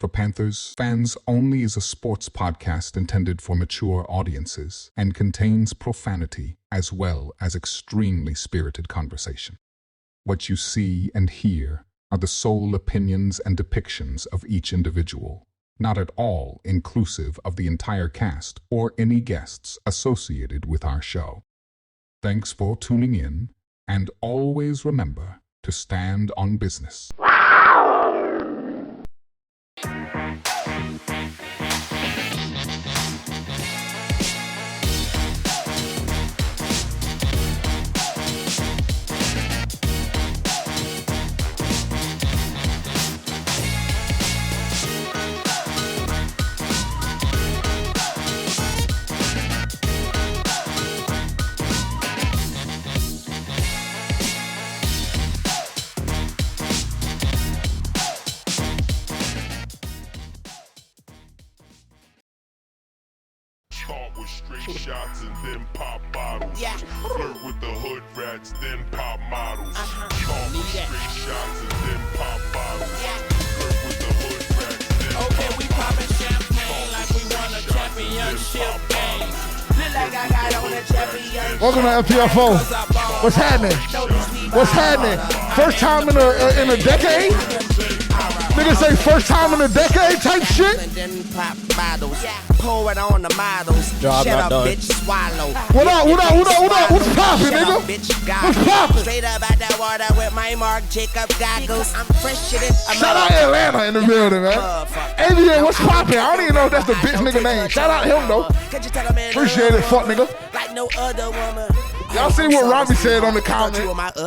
For Panthers Fans Only is a sports podcast intended for mature audiences and contains profanity as well as extremely spirited conversation. What you see and hear are the sole opinions and depictions of each individual, not at all inclusive of the entire cast or any guests associated with our show. Thanks for tuning in, and always remember to stand on business. Straight shots and then pop bottles. Yeah. Flirt with the hood rats, then pop models. Start with straight shots and then pop bottles. Yeah. Flirt with the hood rats, then okay, we poppin' champagne like we won a championship game. Look like I got on a championship. Welcome to FPFO. What's happening? What's happening? First time in a decade? Niggas say first time in a decade type shit? And then pop bottles. Pour it on the models. Job Shut not up, done. bitch, swallow. What up? What's poppin', nigga? What's poppin'? Straight up out that water with my Mark Jacob goggles. I'm fresher than a Shout out Atlanta in the building, man. ABA, what's poppin'? I don't even know if that's the bitch nigga name. Shout out him, though. Appreciate it, fuck nigga. Like no other woman. Y'all see what Robbie said on the comment?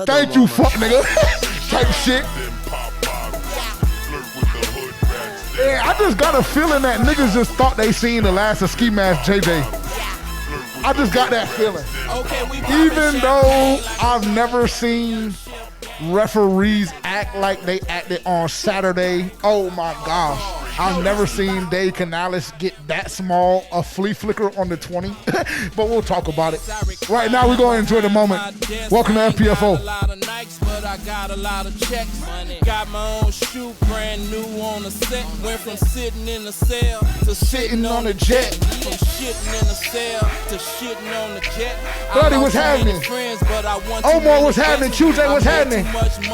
Thank you, fuck nigga. Type shit. Yeah, I just got a feeling that niggas just thought they seen the last of Ski Mask JJ. I just got that feeling. Even though I've never seen referees act like they acted on Saturday. Oh my gosh. I've never seen Dave Canales get that small a flea flicker on the 20. But we'll talk about it. Right now we're going to enjoy the moment. Welcome to FPFO. But I got a lot of checks. Got my own shoe, brand new on the set. Went from sitting in the cell to Sitting on the jet. From shitting in the cell to shitting on the jet. Buddy, what's happening? Omar, what's happening? Tuesday, what's happening?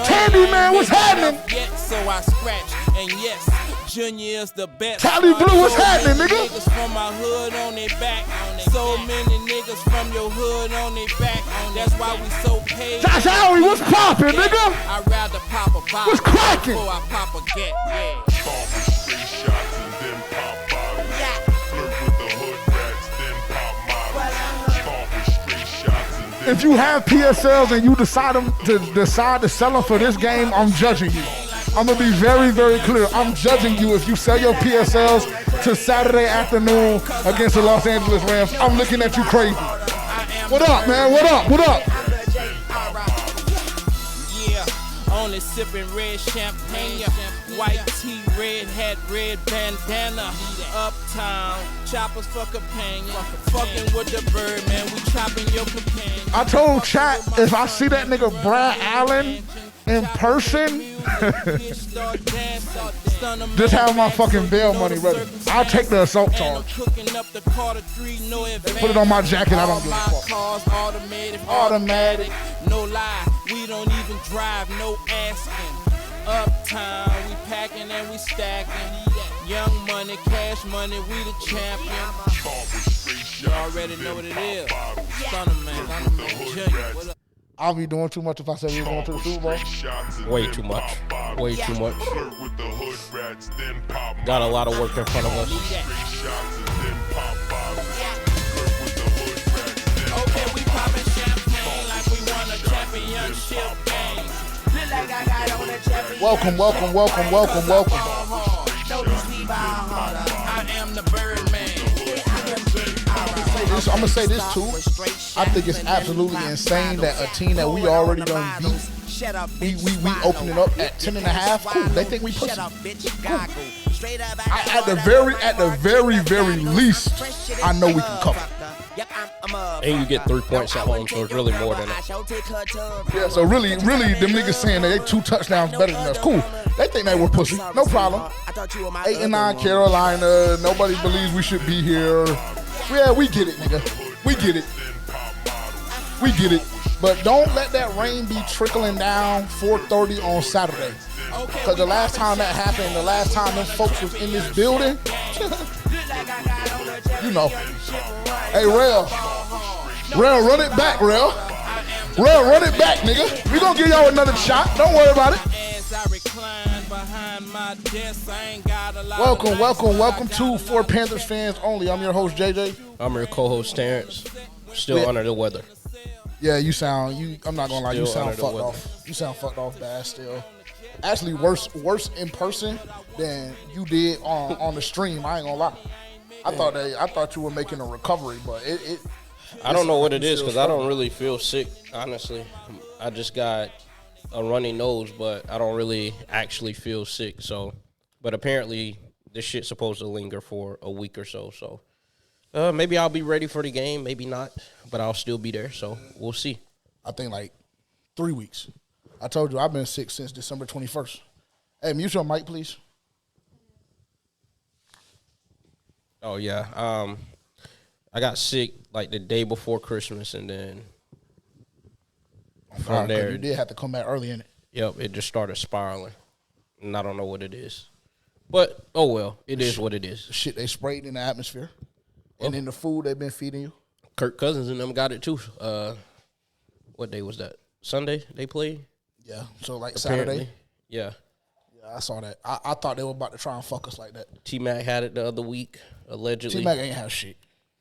Tandy, man, what's happening? So I scratch, and yes, Junior is the best. Tally Blue, what's happening, nigga? Niggas from my hood on their back. So many niggas from your hood on their back. That's why we so paid. Josh Howie, what's poppin', nigga? I'd rather pop a bottle What's cracking? before I pop a get. Yeah. start with straight shots and then pop bottles. Flirt with the hood rats, then pop models. Start with straight shots and then If you have PSLs and you decide to sell them for this game, I'm judging you. I'm gonna be very, very clear. I'm judging you if you sell your PSLs to Saturday afternoon against the Los Angeles Rams. I'm looking at you crazy. What up, man? What up? What up? Yeah, only sipping red champagne. White tee, red hat, red bandana. Uptown, choppers for companion. Fucking with the bird, man. We chopping your companion. I told chat if I see that nigga Brad Allen in person, just have my fucking bail money ready. I'll take the assault charge. Put it on my jacket, I don't give a fuck. Automatic. No lie, we don't even drive, no asking. Uptown, we packing and we stacking. Young money, cash money, we the champion. You already know what it is. Stunner man, Junior, what up? I'll be doing too much if I said we were going to the Super Bowl. Way too much. Way too much. Got a lot of work in front of us. Okay, we poppin' champagne like we won a championship game. Look like I got on a championship. Welcome. I am the Birdman. I'm gonna say this too. I think it's absolutely insane that a team that we already done beat, we open it up at 10.5. Cool. They think we pussy. Cool. At the very least, I know we can cover. And you get 3 points at home, so it's really more than that. Yeah, so really, them niggas saying that they 2 touchdowns better than us. Cool. They think they were pussy. No problem. 8-9 Carolina. Nobody believes we should be here. Yeah, we get it, nigga. We get it. We get it. But don't let that rain be trickling down 4:30 on Saturday. Because the last time that happened, the last time them folks was in this building, you know. Hey, Rel, run it back, Rel, run it back, nigga. We gonna give y'all another shot. Don't worry about it. Welcome to For Panthers Fans Only. I'm your host, JJ. I'm your co-host, Terrence. Still under the weather. Yeah, I'm not gonna lie, you sound fucked off. You sound fucked off bad still. Actually, worse in person than you did on the stream. I ain't gonna lie. I thought you were making a recovery, but I don't know what it is because I don't really feel sick. Honestly, I just got a runny nose, but I don't really actually feel sick. So, but apparently this shit's supposed to linger for a week or so. So, maybe I'll be ready for the game, maybe not, but I'll still be there. So we'll see. I think like 3 weeks. I told you I've been sick since December 21st. Hey, mute your mic, please. Oh, yeah. I got sick like the day before Christmas, and then from there. You did have to come back early in it. Yep, it just started spiraling, and I don't know what it is. But, oh, well, it is what it is. Shit they sprayed in the atmosphere and in the food they've been feeding you. Kirk Cousins and them got it, too. What day was that? Sunday they played? Yeah, so like Apparently. Saturday. Yeah, I saw that. I thought they were about to try and fuck us like that. T-Mac had it the other week, allegedly. T-Mac ain't have shit.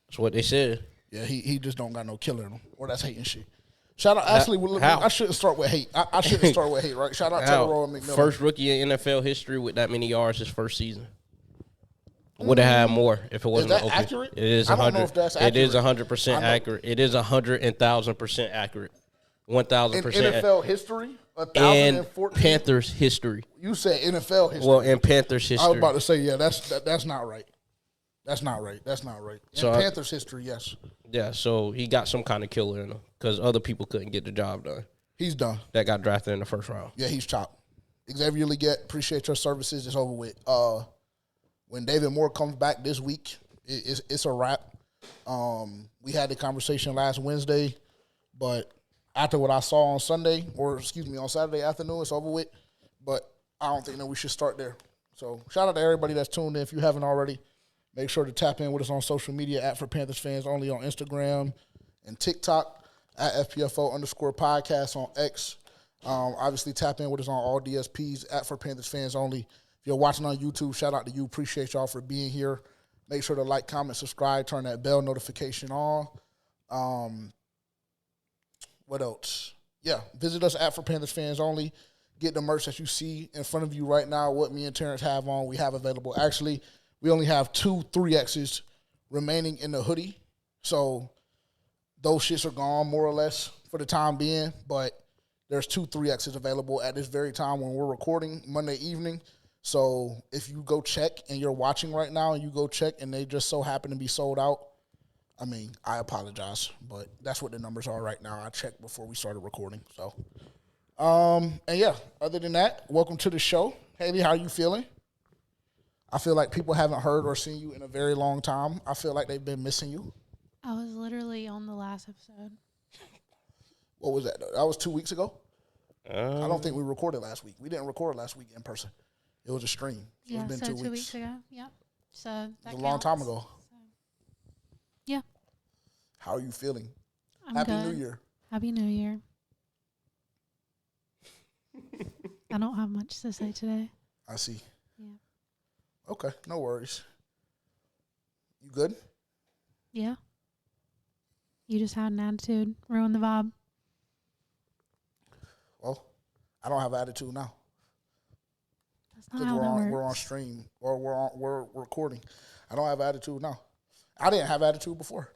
That's what they said. Yeah, he just don't got no killer in him. Or that's hating shit. Shout out, actually, I shouldn't start with hate. I shouldn't start with hate, right? Shout out to Roy McMillan. First rookie in NFL history with that many yards his first season. Would have had more if it wasn't open. Accurate? It is 100. I don't know if that's accurate. It is 100% accurate. It is 100,000% accurate. 1,000%. In NFL history? 1,014? Panthers history. You said NFL history. Well, in Panthers history. I was about to say, yeah, that's not right. That's not right. In Panthers history, yes. Yeah, so he got some kind of killer in him because other people couldn't get the job done. He's done. That got drafted in the first round. Yeah, he's chopped. Xavier Legette, appreciate your services. It's over with. When David Moore comes back this week, it's a wrap. We had the conversation last Wednesday, but after what I saw on Saturday afternoon, it's over with. But I don't think that we should start there. So shout out to everybody that's tuned in. If you haven't already, make sure to tap in with us on social media at For Panthers Fans Only on Instagram and TikTok at FPFO_podcast on X. Obviously, tap in with us on all DSPs at For Panthers Fans Only. If you're watching on YouTube, shout out to you. Appreciate y'all for being here. Make sure to like, comment, subscribe, turn that bell notification on. What else? Yeah, visit us at For Panthers Fans Only. Get the merch that you see in front of you right now. What me and Terrence have on, we have available. Actually, we only have 2 3Xs remaining in the hoodie. So those shits are gone more or less for the time being. But there's 2 3Xs available at this very time when we're recording Monday evening. So if you go check and you're watching right now and you go check and they just so happen to be sold out, I mean, I apologize, but that's what the numbers are right now. I checked before we started recording. So, and yeah, other than that, welcome to the show. Haley, how are you feeling? I feel like people haven't heard or seen you in a very long time. I feel like they've been missing you. I was literally on the last episode. What was that? That was 2 weeks ago? I don't think we recorded last week. We didn't record last week in person. It was a stream. So yeah, it's been 2 weeks ago. Yeah. So that was a long time ago. So, yeah. How are you feeling? I'm Happy good. New Year. Happy New Year. I don't have much to say today. I see. Yeah. Okay, no worries. You good? Yeah. You just had an attitude. Ruined the vibe. Well, I don't have attitude now. That's not how that works. We're on stream or we're recording. I don't have attitude now. I didn't have attitude before.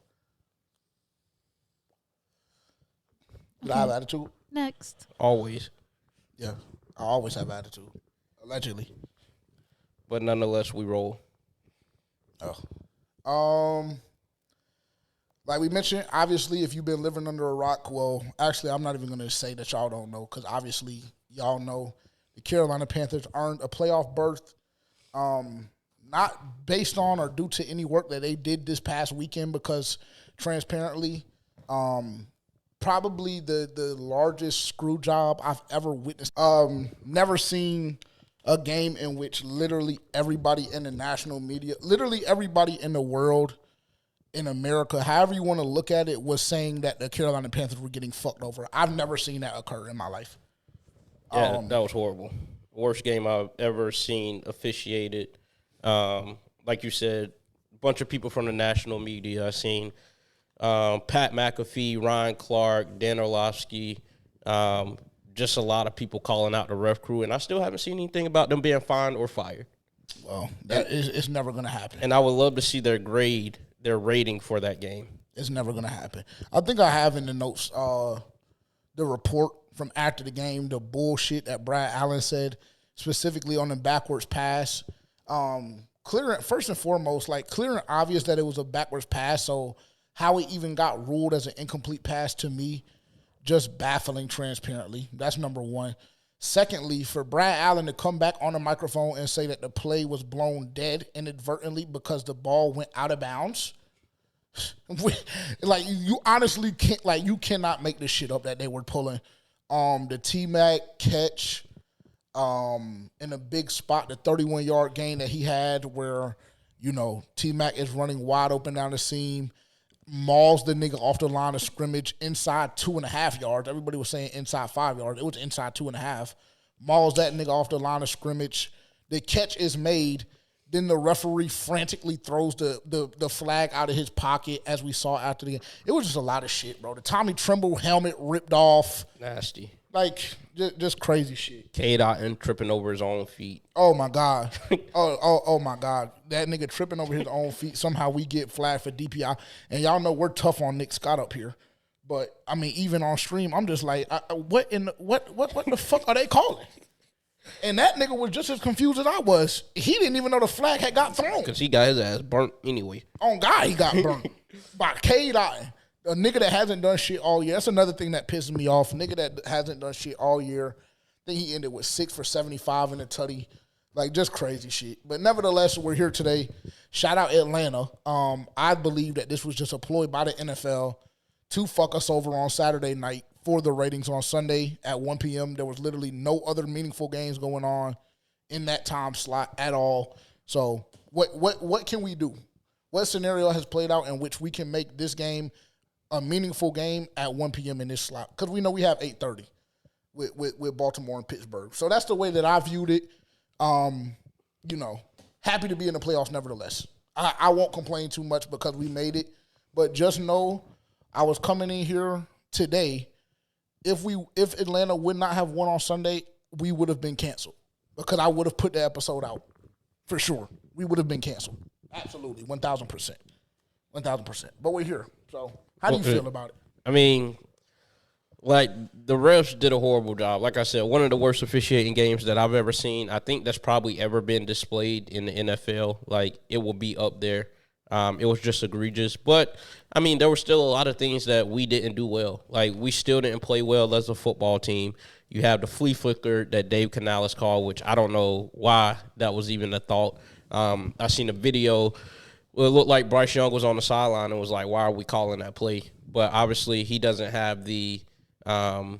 Did I have attitude? Next. Always. Yeah, I always have attitude. Allegedly. But nonetheless, we roll. Oh. Like we mentioned, obviously, if you've been living under a rock, well, actually, I'm not even going to say that y'all don't know because obviously y'all know the Carolina Panthers earned a playoff berth, not based on or due to any work that they did this past weekend because, transparently, probably the largest screw job I've ever witnessed. Never seen a game in which literally everybody in the national media, literally everybody in the world, in America, however you want to look at it, was saying that the Carolina Panthers were getting fucked over. I've never seen that occur in my life. Yeah, that was horrible. Worst game I've ever seen officiated. Like you said, a bunch of people from the national media. I seen Pat McAfee, Ryan Clark, Dan Orlovsky, just a lot of people calling out the ref crew, and I still haven't seen anything about them being fined or fired. Well, it's never going to happen. And I would love to see their rating for that game. It's never going to happen. I think I have in the notes the report from after the game, the bullshit that Brad Allen said, specifically on the backwards pass. Clear, first and foremost, like clear and obvious that it was a backwards pass, so how it even got ruled as an incomplete pass to me, just baffling transparently. That's number one. Secondly, for Brad Allen to come back on the microphone and say that the play was blown dead inadvertently because the ball went out of bounds. Like, you honestly can't, like, you cannot make this shit up that they were pulling. The T-Mac catch in a big spot, the 31-yard gain that he had where, you know, T-Mac is running wide open down the seam, mauls the nigga off the line of scrimmage inside 2.5 yards. Everybody was saying inside 5 yards. It was inside 2.5. Mauls that nigga off the line of scrimmage. The catch is made. Then the referee frantically throws the flag out of his pocket, as we saw after the game. It was just a lot of shit, bro. The Tommy Tremble helmet ripped off. Nasty. Like, just crazy shit. Cade Otton tripping over his own feet. Oh, my God. Oh, my God. That nigga tripping over his own feet. Somehow we get flagged for DPI. And y'all know we're tough on Nick Scott up here. But, I mean, even on stream, I'm just like, what the fuck are they calling? And that nigga was just as confused as I was. He didn't even know the flag had got thrown. Because he got his ass burnt anyway. On God, he got burnt. By Cade Otton. A nigga that hasn't done shit all year. That's another thing that pisses me off. A nigga that hasn't done shit all year. I think he ended with 6 for 75 in the tutty. Like, just crazy shit. But nevertheless, we're here today. Shout out Atlanta. I believe that this was just a ploy by the NFL to fuck us over on Saturday night for the ratings on Sunday at 1 p.m. There was literally no other meaningful games going on in that time slot at all. So what can we do? What scenario has played out in which we can make this game a meaningful game at 1 p.m. in this slot? Because we know we have 8:30 with Baltimore and Pittsburgh. So that's the way that I viewed it. You know, happy to be in the playoffs nevertheless. I won't complain too much because we made it. But just know I was coming in here today. If Atlanta would not have won on Sunday, we would have been canceled. Because I would have put the episode out. For sure. We would have been canceled. Absolutely. 1,000%. 1,000%. But we're here. So how do you feel about it? I mean, like, the refs did a horrible job. Like I said, one of the worst officiating games that I've ever seen. I think that's probably ever been displayed in the NFL. Like, it will be up there. It was just egregious. But, I mean, there were still a lot of things that we didn't do well. Like, we still didn't play well as a football team. You have the flea flicker that Dave Canales called, which I don't know why that was even a thought. I seen a video. Well, it looked like Bryce Young was on the sideline and was like, why are we calling that play? But obviously he doesn't have the I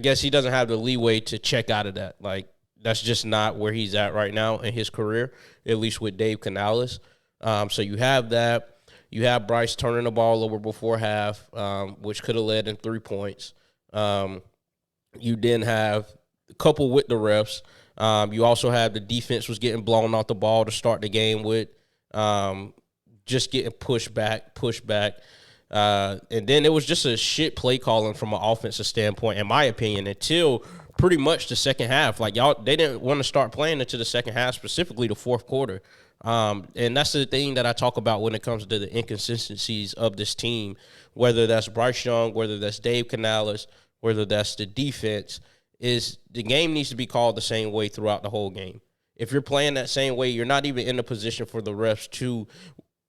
guess he doesn't have the leeway to check out of that. Like, that's just not where he's at right now in his career, at least with Dave Canales. So you have that. You have Bryce turning the ball over before half, which could have led in 3 points. You then have, coupled with the refs, you also have the defense was getting blown off the ball to start the game with, just getting pushed back. And then it was just a shit play calling from an offensive standpoint, in my opinion, until pretty much the second half. Like, they didn't want to start playing into the second half, specifically the fourth quarter. And that's the thing that I talk about when it comes to the inconsistencies of this team, whether that's Bryce Young, whether that's Dave Canales, whether that's the defense, is the game needs to be called the same way throughout the whole game. If you're playing that same way, you're not even in a position for the refs to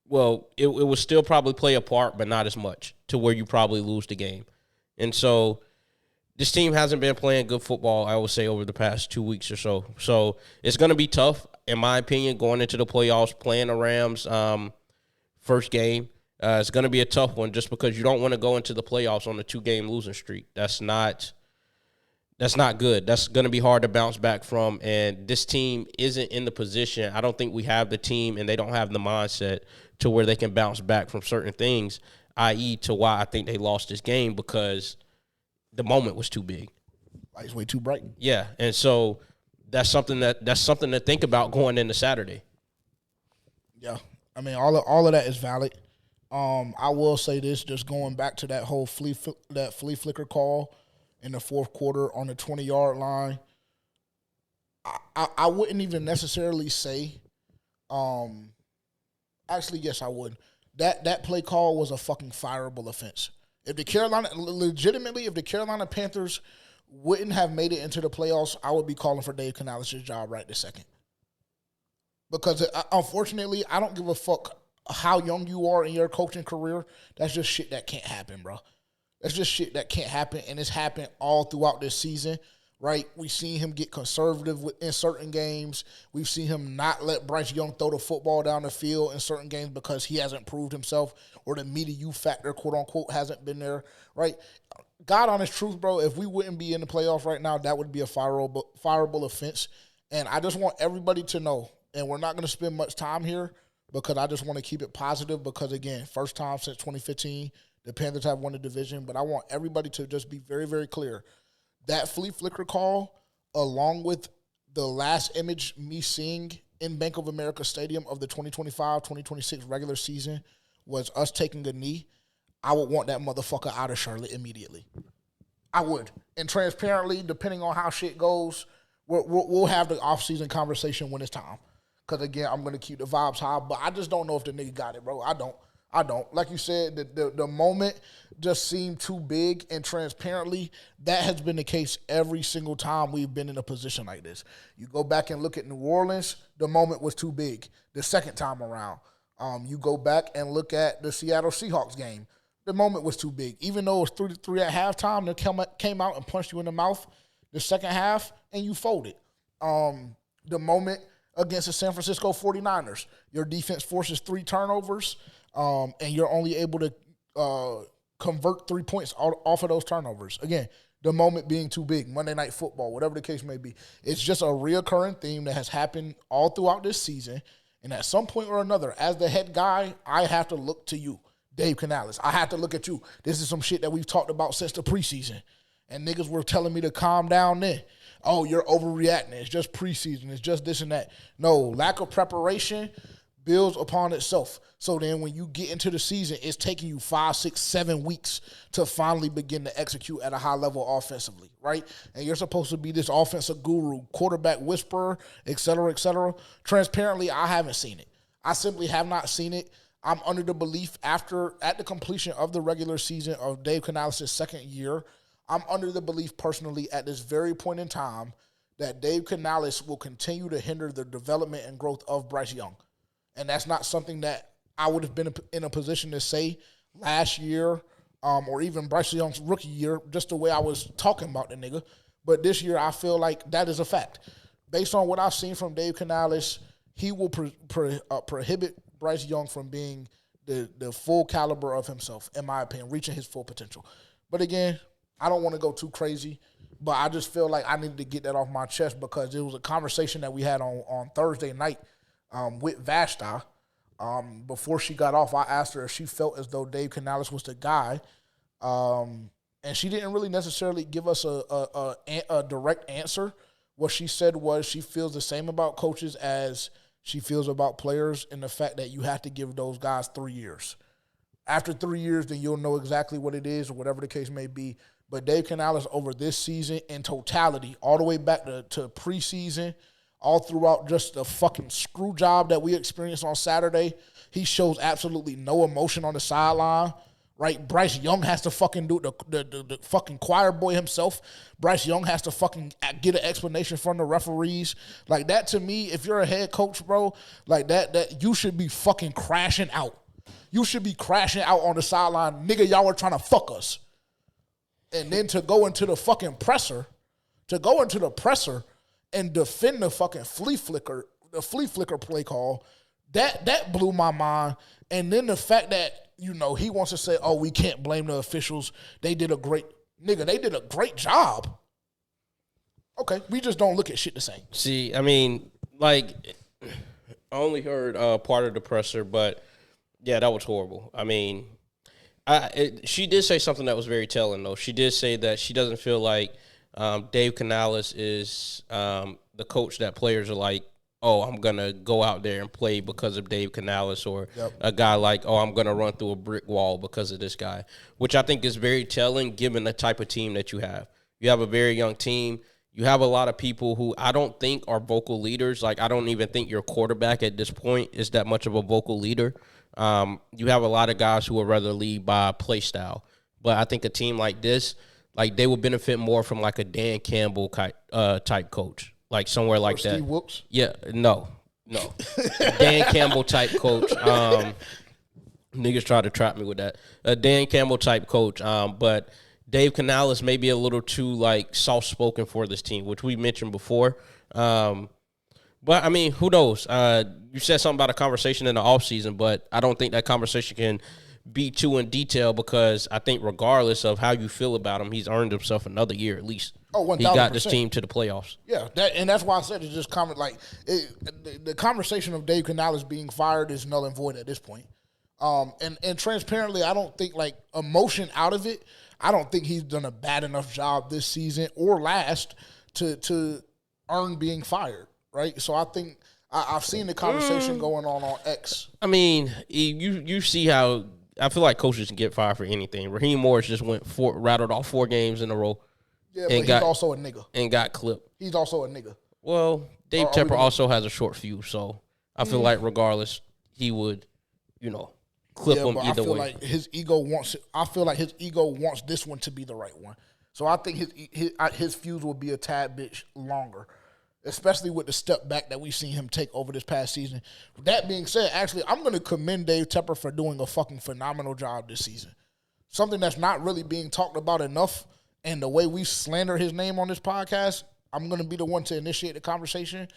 Well, it would still probably play a part, but not as much to where you probably lose the game. And so this team hasn't been playing good football, I would say, over the past 2 weeks or so. So it's going to be tough, in my opinion, going into the playoffs, playing the Rams first game. It's going to be a tough one just because you don't want to go into the playoffs on a 2-game losing streak. That's not good. That's going to be hard to bounce back from, and this team isn't in the position. I don't think we have the team, and they don't have the mindset to where they can bounce back from certain things, i.e. to why I think they lost this game because the moment was too big. Light's way too bright. Yeah, and so that's something to think about going into Saturday. Yeah, I mean all of that is valid. I will say this, just going back to that whole flea flicker call in the fourth quarter on the 20-yard line. I wouldn't even necessarily say. Actually, yes, I would. That play call was a fucking fireable offense. If the Carolina Panthers wouldn't have made it into the playoffs, I would be calling for Dave Canales' job right this second. Because unfortunately, I don't give a fuck how young you are in your coaching career. That's just shit that can't happen, bro. That's just shit that can't happen, and it's happened all throughout this season, right? We've seen him get conservative in certain games. We've seen him not let Bryce Young throw the football down the field in certain games because he hasn't proved himself or the me to you factor, quote unquote, hasn't been there, right? God honest truth, bro, if we wouldn't be in the playoffs right now, that would be a fireable offense. And I just want everybody to know, and we're not going to spend much time here because I just want to keep it positive because, again, first time since 2015, the Panthers have won the division, but I want everybody to just be very, very clear. That flea flicker call, along with the last image me seeing in Bank of America Stadium of the 2025-2026 regular season was us taking a knee. I would want that motherfucker out of Charlotte immediately. I would. And transparently, depending on how shit goes, we'll have the offseason conversation when it's time. Because, again, I'm going to keep the vibes high, but I just don't know if the nigga got it, bro. I don't. Like you said, the moment just seemed too big, and transparently, that has been the case every single time we've been in a position like this. You go back and look at New Orleans, the moment was too big the second time around. You go back and look at the Seattle Seahawks game. The moment was too big. Even though it was 3-3 at halftime, they came out and punched you in the mouth the second half, and you folded. The moment against the San Francisco 49ers, your defense forces 3 turnovers, and you're only able to convert 3 points off of those turnovers. Again, the moment being too big, Monday Night Football, whatever the case may be. It's just a reoccurring theme that has happened all throughout this season, and at some point or another, as the head guy, I have to look to you, Dave Canales. I have to look at you. This is some shit that we've talked about since the preseason, and niggas were telling me to calm down then. Oh, you're overreacting. It's just preseason. It's just this and that. No, lack of preparation builds upon itself. So then when you get into the season, it's taking you 5, 6, 7 weeks to finally begin to execute at a high level offensively, right? And you're supposed to be this offensive guru, quarterback whisperer, et cetera, et cetera. Transparently, I haven't seen it. I simply have not seen it. I'm under the belief at the completion of the regular season of Dave Canales' second year, I'm under the belief personally at this very point in time that Dave Canales will continue to hinder the development and growth of Bryce Young. And that's not something that I would have been in a position to say last year or even Bryce Young's rookie year, just the way I was talking about the nigga. But this year, I feel like that is a fact. Based on what I've seen from Dave Canales, he will prohibit Bryce Young from being the full caliber of himself, in my opinion, reaching his full potential. But again, I don't want to go too crazy, but I just feel like I needed to get that off my chest because it was a conversation that we had on Thursday night with Vashta. Before she got off, I asked her if she felt as though Dave Canales was the guy, and she didn't really necessarily give us a direct answer. What she said was she feels the same about coaches as she feels about players, and the fact that you have to give those guys 3 years. After 3 years, then you'll know exactly what it is or whatever the case may be. But Dave Canales over this season in totality, all the way back to preseason, all throughout just the fucking screw job that we experienced on Saturday, he shows absolutely no emotion on the sideline, right? Bryce Young has to fucking do the fucking choir boy himself. Bryce Young has to fucking get an explanation from the referees. Like that to me, if you're a head coach, bro, like that you should be fucking crashing out. You should be crashing out on the sideline. Nigga, y'all were trying to fuck us. And then to go into the fucking presser, and defend the fucking flea flicker play call, that blew my mind. And then the fact that, he wants to say, oh, we can't blame the officials. They did a great job. Okay, we just don't look at shit the same. See, I mean, like, I only heard part of the presser, but yeah, that was horrible. I mean, she did say something that was very telling, though. She did say that she doesn't feel like Dave Canales is the coach that players are like, oh, I'm going to go out there and play because of Dave Canales, or a guy like, oh, I'm going to run through a brick wall because of this guy, which I think is very telling given the type of team that you have. You have a very young team. You have a lot of people who I don't think are vocal leaders. Like, I don't even think your quarterback at this point is that much of a vocal leader. You have a lot of guys who would rather lead by play style. But I think a team like this, like, they would benefit more from, like, a Dan Campbell type coach. Like, somewhere like that. Steve Whoops? Yeah, no. Dan Campbell type coach. Niggas try to trap me with that. A Dan Campbell type coach. But Dave Canales may be a little too, like, soft-spoken for this team, which we mentioned before. But, I mean, who knows? You said something about a conversation in the offseason, but I don't think that conversation can be too in detail, because I think regardless of how you feel about him, he's earned himself another year at least. Oh, 1,000%. He got this team to the playoffs. Yeah, and that's why I said it's just the conversation of Dave Canales being fired is null and void at this point. And transparently, I don't think, like, emotion out of it, I don't think he's done a bad enough job this season or last to earn being fired, right? So I think I've seen the conversation going on X. I mean, you see how I feel like coaches can get fired for anything. Raheem Morris just rattled off 4 games in a row. Yeah, but he's also a nigga. And got clipped. He's also a nigga. Well, Dave Tepper also has a short fuse, so I feel like regardless, he would, clip him either way. Like his ego wants. I feel like his ego wants this one to be the right one. So I think his fuse will be a tad bit longer, especially with the step back that we've seen him take over this past season. That being said, actually, I'm going to commend Dave Tepper for doing a fucking phenomenal job this season. Something that's not really being talked about enough, and the way we slander his name on this podcast, I'm going to be the one to initiate the conversation.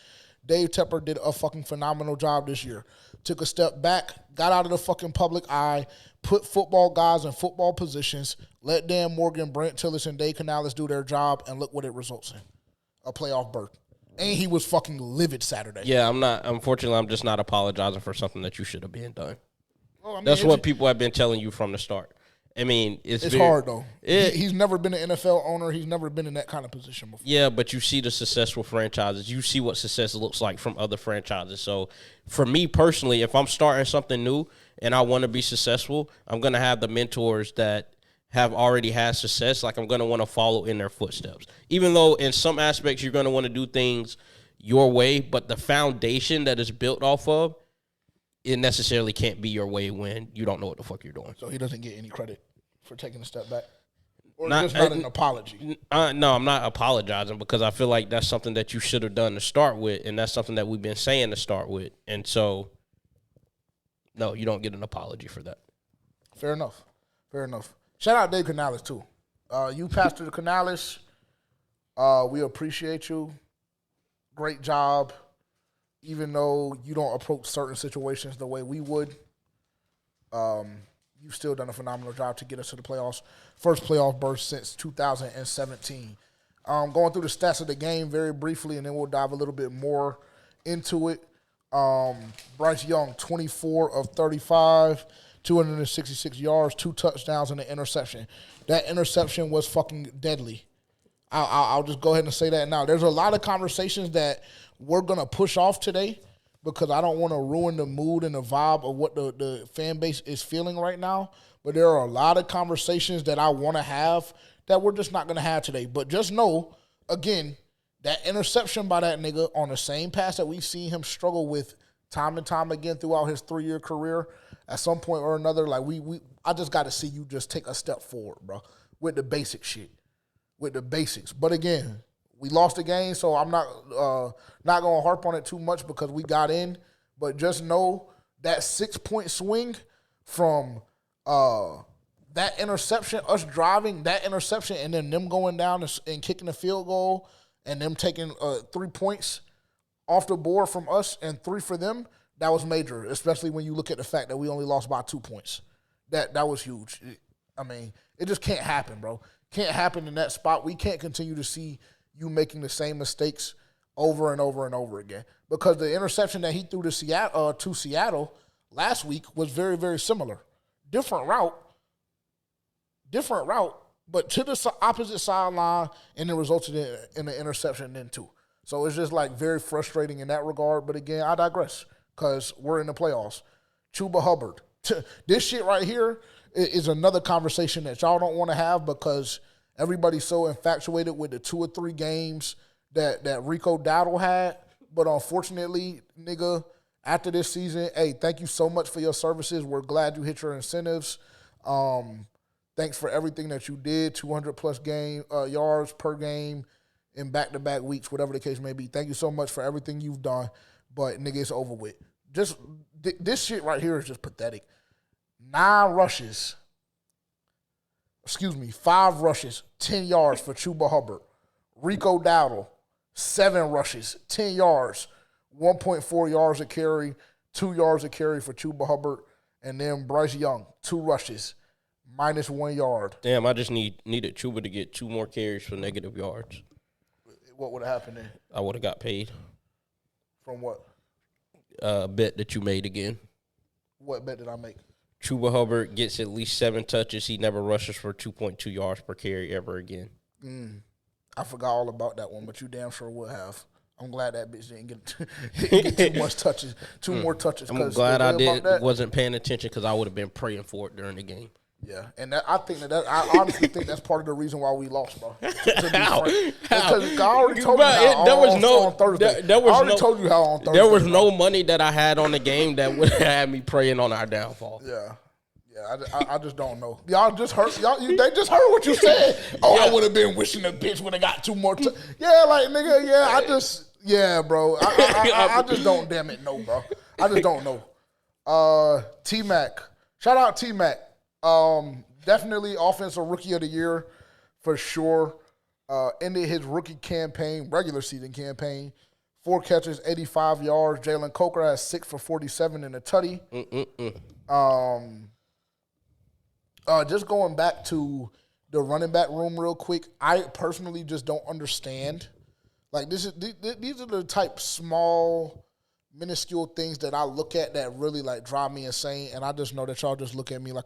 Dave Tepper did a fucking phenomenal job this year. Took a step back, got out of the fucking public eye, put football guys in football positions, let Dan Morgan, Brent Tillis, and Dave Canales do their job, and look what it results in. A playoff berth. And he was fucking livid Saturday. Yeah, unfortunately, I'm just not apologizing for something that you should have been done. Well, I mean, that's what people have been telling you from the start. I mean, it's hard, though. He's never been an NFL owner. He's never been in that kind of position before. Yeah, but you see the successful franchises. You see what success looks like from other franchises. So, for me personally, if I'm starting something new and I want to be successful, I'm going to have the mentors that have already had success. Like, I'm going to want to follow in their footsteps. Even though in some aspects you're going to want to do things your way, but the foundation that is built off of, it necessarily can't be your way when you don't know what the fuck you're doing. So he doesn't get any credit for taking a step back? Or just not an apology? No, I'm not apologizing, because I feel like that's something that you should have done to start with, and that's something that we've been saying to start with. And so, no, you don't get an apology for that. Fair enough. Shout out Dave Canales, too. You, Pastor Canales, we appreciate you. Great job. Even though you don't approach certain situations the way we would, you've still done a phenomenal job to get us to the playoffs. First playoff berth since 2017. Going through the stats of the game very briefly, and then we'll dive a little bit more into it. Bryce Young, 24 of 35, 266 yards, 2 touchdowns, and an interception. That interception was fucking deadly. I'll just go ahead and say that now. There's a lot of conversations that we're going to push off today, because I don't want to ruin the mood and the vibe of what the fan base is feeling right now. But there are a lot of conversations that I want to have that we're just not going to have today. But just know, again, that interception by that nigga on the same pass that we've seen him struggle with time and time again throughout his 3-year career, at some point or another, like I just got to see you just take a step forward, bro, with the basic shit, with the basics. But again, we lost the game, so I'm not going to harp on it too much because we got in. But just know that 6-point swing from that interception, us driving, that interception, and then them going down and kicking a field goal and them taking 3 points off the board from us and 3 for them, that was major, especially when you look at the fact that we only lost by 2 points. That was huge. It just can't happen, bro. Can't happen in that spot. We can't continue to see you making the same mistakes over and over and over again. Because the interception that he threw to Seattle last week was very, very similar. Different route, but to the opposite sideline, and it resulted in an interception then too. So it's just like very frustrating in that regard. But again, I digress because we're in the playoffs. Chuba Hubbard. This shit right here is another conversation that y'all don't want to have because everybody's so infatuated with the 2 or 3 games that Rico Dowdle had. But unfortunately, nigga, after this season, hey, thank you so much for your services. We're glad you hit your incentives. Thanks for everything that you did, 200-plus yards per game in back-to-back weeks, whatever the case may be. Thank you so much for everything you've done, but, nigga, it's over with. Just this shit right here is just pathetic. 5 rushes, 10 yards for Chuba Hubbard. Rico Dowdle, 7 rushes, 10 yards, 1.4 yards a carry, 2 yards a carry for Chuba Hubbard. And then Bryce Young, 2 rushes, -1 yard. Damn, I just needed Chuba to get 2 more carries for negative yards. What would have happened then? I would have got paid. From what? Bet that you made again. What bet did I make? Chuba Hubbard gets at least 7 touches. He never rushes for 2.2 yards per carry ever again. I forgot all about that one, but you damn sure would have. I'm glad that bitch didn't get too much touches, 2 more touches. I'm glad wasn't paying attention because I would have been praying for it during the game. Yeah, and I honestly think that's part of the reason why we lost, bro. How? Because I already told you how on Thursday. I already told you how on Thursday. There was no money that I had on the game that would have had me praying on our downfall. Yeah. I just don't know. Y'all just heard. They just heard what you said. Oh, yeah. I would have been wishing the bitch would have got 2 more. Yeah, like nigga. Yeah, bro. I just don't. Damn it, no, bro. I just don't know. T-Mac. Shout out T-Mac. Definitely offensive rookie of the year for sure. Ended his rookie campaign, regular season campaign, 4 catches, 85 yards. Jalen Coker has 6 for 47 in a tutty. Just going back to the running back room real quick, I personally just don't understand. Like these are the type small, minuscule things that I look at that really like drive me insane, and I just know that y'all just look at me like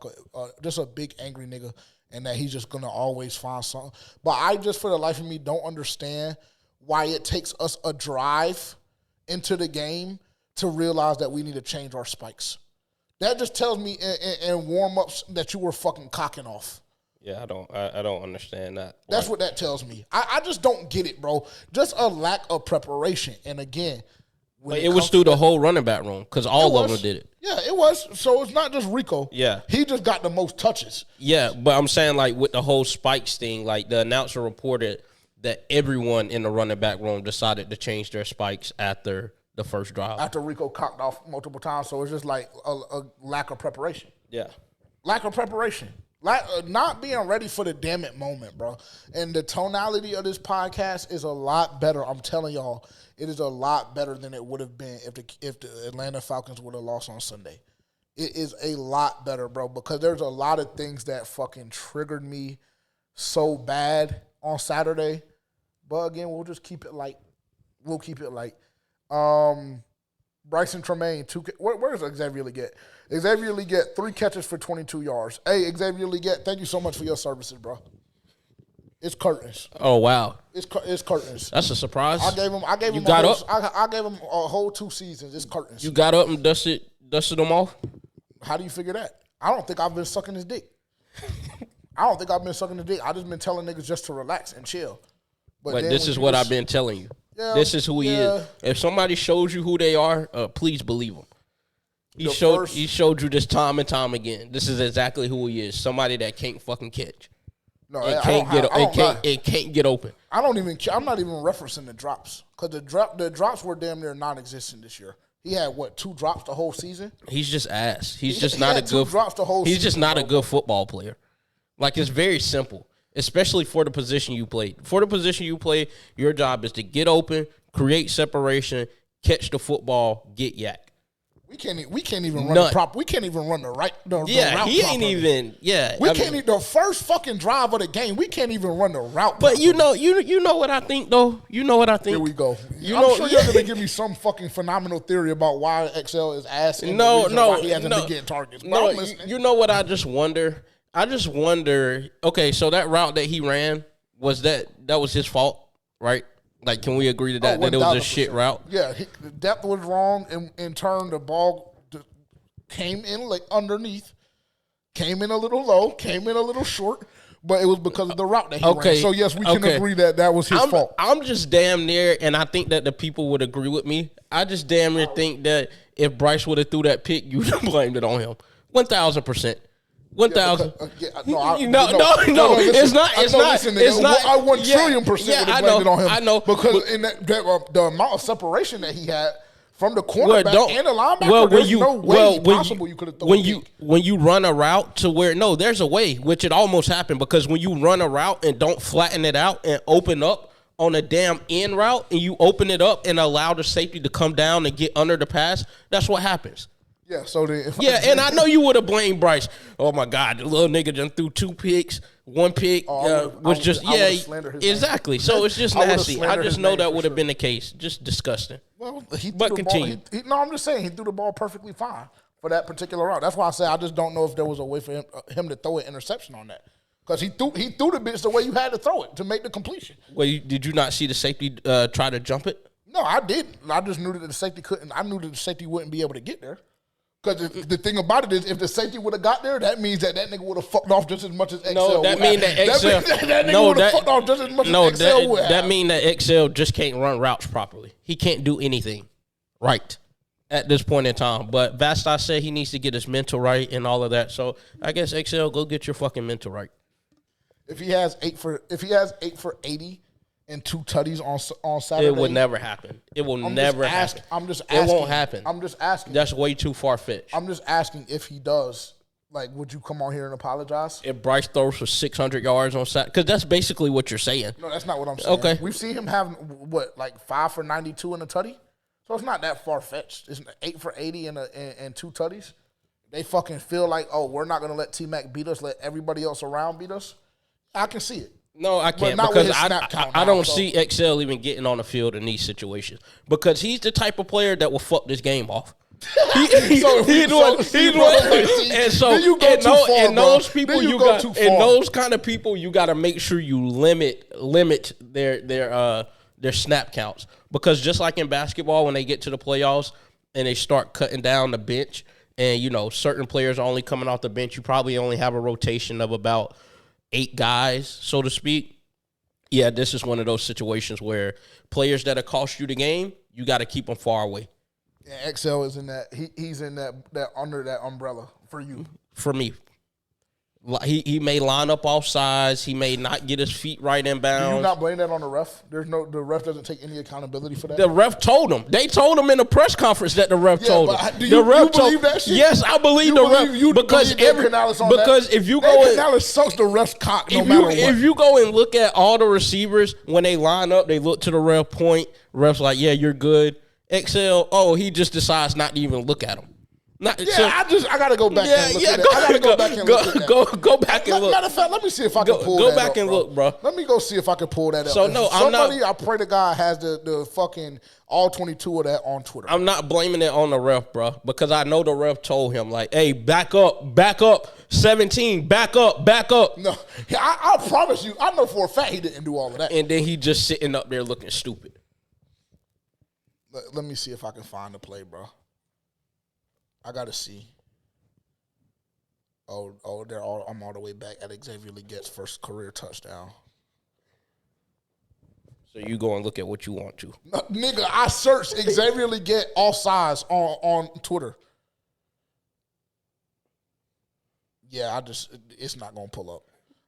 just a big angry nigga, and that he's just gonna always find something. But I just, for the life of me, don't understand why it takes us a drive into the game to realize that we need to change our spikes. That just tells me in warm-ups that you were fucking cocking off. Yeah, I don't understand that. That's what that tells me. I just don't get it, bro. Just a lack of preparation. And again, it was through the whole running back room because all of them did it. Yeah, it was. So it's not just Rico. Yeah. He just got the most touches. Yeah, but I'm saying like with the whole spikes thing, like the announcer reported that everyone in the running back room decided to change their spikes after the first drive. After Rico cocked off multiple times. So it's just like a lack of preparation. Yeah. Lack of preparation. Not being ready for the damn it moment, bro. And the tonality of this podcast is a lot better. I'm telling y'all, it is a lot better than it would have been if the Atlanta Falcons would have lost on Sunday. It is a lot better, bro, because there's a lot of things that fucking triggered me so bad on Saturday. But again, we'll just keep it light. We'll keep it light. Bryson Tremaine, where does Xavier Legette? Xavier Legette, 3 catches for 22 yards. Hey, Xavier Legette, thank you so much for your services, bro. It's curtains. Oh wow, it's curtains. That's a surprise. I gave him a whole 2 seasons. It's curtains. You got up and dusted them off. How do you figure that? I don't think I've been sucking his dick. I just been telling niggas just to relax and chill. But this is what I've been telling you. Yeah, this is who he is. If somebody shows you who they are, please believe him. He showed you this time and time again. This is exactly who he is. Somebody that can't fucking catch. No, it can't get open. I'm not even referencing the drops because the drops were damn near non-existent this year. He had 2 drops the whole season. He's just ass. He's just not a good. Drops the whole he's season, just not a good football player. Like, it's very simple, especially for the position you play. For the position you play, your job is to get open, create separation, catch the football, get yak. We can't even run the prop. We can't even run the route. He ain't even. Yeah, we can't even. The first fucking drive of the game, we can't even run the route. But you know what I think though. You know what I think. Here we go. I'm sure you're gonna give me some fucking phenomenal theory about why XL is ass. And why he hasn't been getting targets. No, you know what I just wonder. Okay, so that route that he ran was his fault, right? Like, can we agree to that? That it was a shit route? Yeah, the depth was wrong. In turn, the ball came in like underneath, came in a little low, came in a little short, but it was because of the route that he ran. So, yes, we can agree that was his fault. I'm just damn near, and I think that the people would agree with me. I just damn near think that if Bryce would have threw that pick, you would have blamed it on him. 1,000%. 1,000. No, it's not. I 1 trillion percent would have blamed it on him. I know because in the amount of separation that he had from the cornerback and the linebacker, there's no way possible you could have thrown it. When you run a route to where there's a way, which it almost happened because when you run a route and don't flatten it out and open up on a damn end route and you open it up and allow the safety to come down and get under the pass, that's what happens. Yeah, so and I know you would have blamed Bryce. Oh my God, the little nigga just threw 2 picks. 1 pick was just exactly. So it's just nasty. I just know that would have been the case. Just disgusting. Well, but continue. I'm just saying he threw the ball perfectly fine for that particular route. That's why I say I just don't know if there was a way for him to throw an interception on that. Because he threw the bitch the way you had to throw it to make the completion. Well, did you not see the safety try to jump it? No, I did. I just knew that the safety couldn't. I knew that the safety wouldn't be able to get there. Because the thing about it is, if the safety would have got there, that means that nigga would have fucked off just as much as XL. No, that means that XL. That nigga would have fucked off just as much as XL would have. That means that XL just can't run routes properly. He can't do anything right at this point in time. But Vasta said he needs to get his mental right and all of that. So I guess XL, go get your fucking mental right. If he has 8 for 80. And 2 tutties on Saturday. It would never happen. It will never happen. I'm just asking. It won't happen. I'm just asking. That's way too far-fetched. I'm just asking if he does. Like, would you come on here and apologize? If Bryce throws for 600 yards on Saturday? Because that's basically what you're saying. No, that's not what I'm saying. Okay. We've seen him have, 5 for 92 in a tutty? So it's not that far-fetched. It's 8 for 80 and 2 tutties. They fucking feel like, oh, we're not going to let T-Mac beat us, let everybody else around beat us. I can see it. No, I can't because I don't see XL even getting on the field in these situations because he's the type of player that will fuck this game off. And those kind of people, you got to make sure you limit their snap counts because just like in basketball, when they get to the playoffs and they start cutting down the bench, and certain players are only coming off the bench, you probably only have a rotation of about 8 guys, so to speak. Yeah, this is one of those situations where players that have cost you the game, you got to keep them far away. Yeah, XL is in that. He's in that under that umbrella for you. For me. He may line up off sides. He may not get his feet right in bounds. Do you not blame that on the ref? The ref doesn't take any accountability for that. The ref told him. They told him in the press conference that the ref told him. Do you believe that shit? Yes, I believe the ref because if you go Canales sucks the ref's cock no matter what. If you go and look at all the receivers when they line up, they look to the ref point. Ref's like, yeah, you're good. XL, he just decides not to even look at him. I gotta go back and look at it. I gotta go back and look at that. Go back and look. Matter of fact, let me see if I can pull that up. Go back and look, bro. Let me go see if I can pull that up. So no, somebody, I pray to God, has the fucking all 22 of that on Twitter. I'm not blaming it on the ref, bro, because I know the ref told him like, "Hey, back up, 17, back up." No, I promise you, I know for a fact he didn't do all of that. And then he just sitting up there looking stupid. Let me see if I can find the play, bro. I gotta see. I'm all the way back at Xavier Leggett's first career touchdown. So you go and look at what you want to. Nigga, I searched Xavier Leggett offsides on Twitter. Yeah, it's not gonna pull up.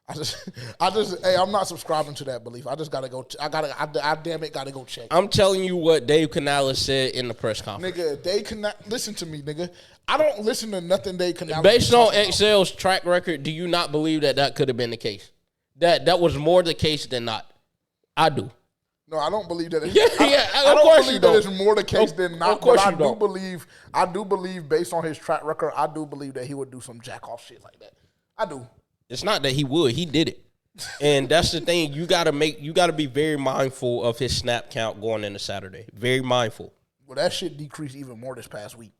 Hey, I'm not subscribing to that belief. I just gotta go. I damn it, gotta go check. I'm telling you what Dave Canales said in the press conference. Nigga, Dave Canales, listen to me, nigga. I don't listen to nothing Dave Canales. Based on Excel's track record, do you not believe that could have been the case? That was more the case than not. I do. No, I don't believe that. I don't believe that it's more the case than not. Of course but you don't. I do believe, based on his track record, I do believe that he would do some jack off shit like that. I do. It's not that he would. He did it. And that's the thing. You gotta be very mindful of his snap count going into Saturday. Very mindful. Well, that shit decreased even more this past week.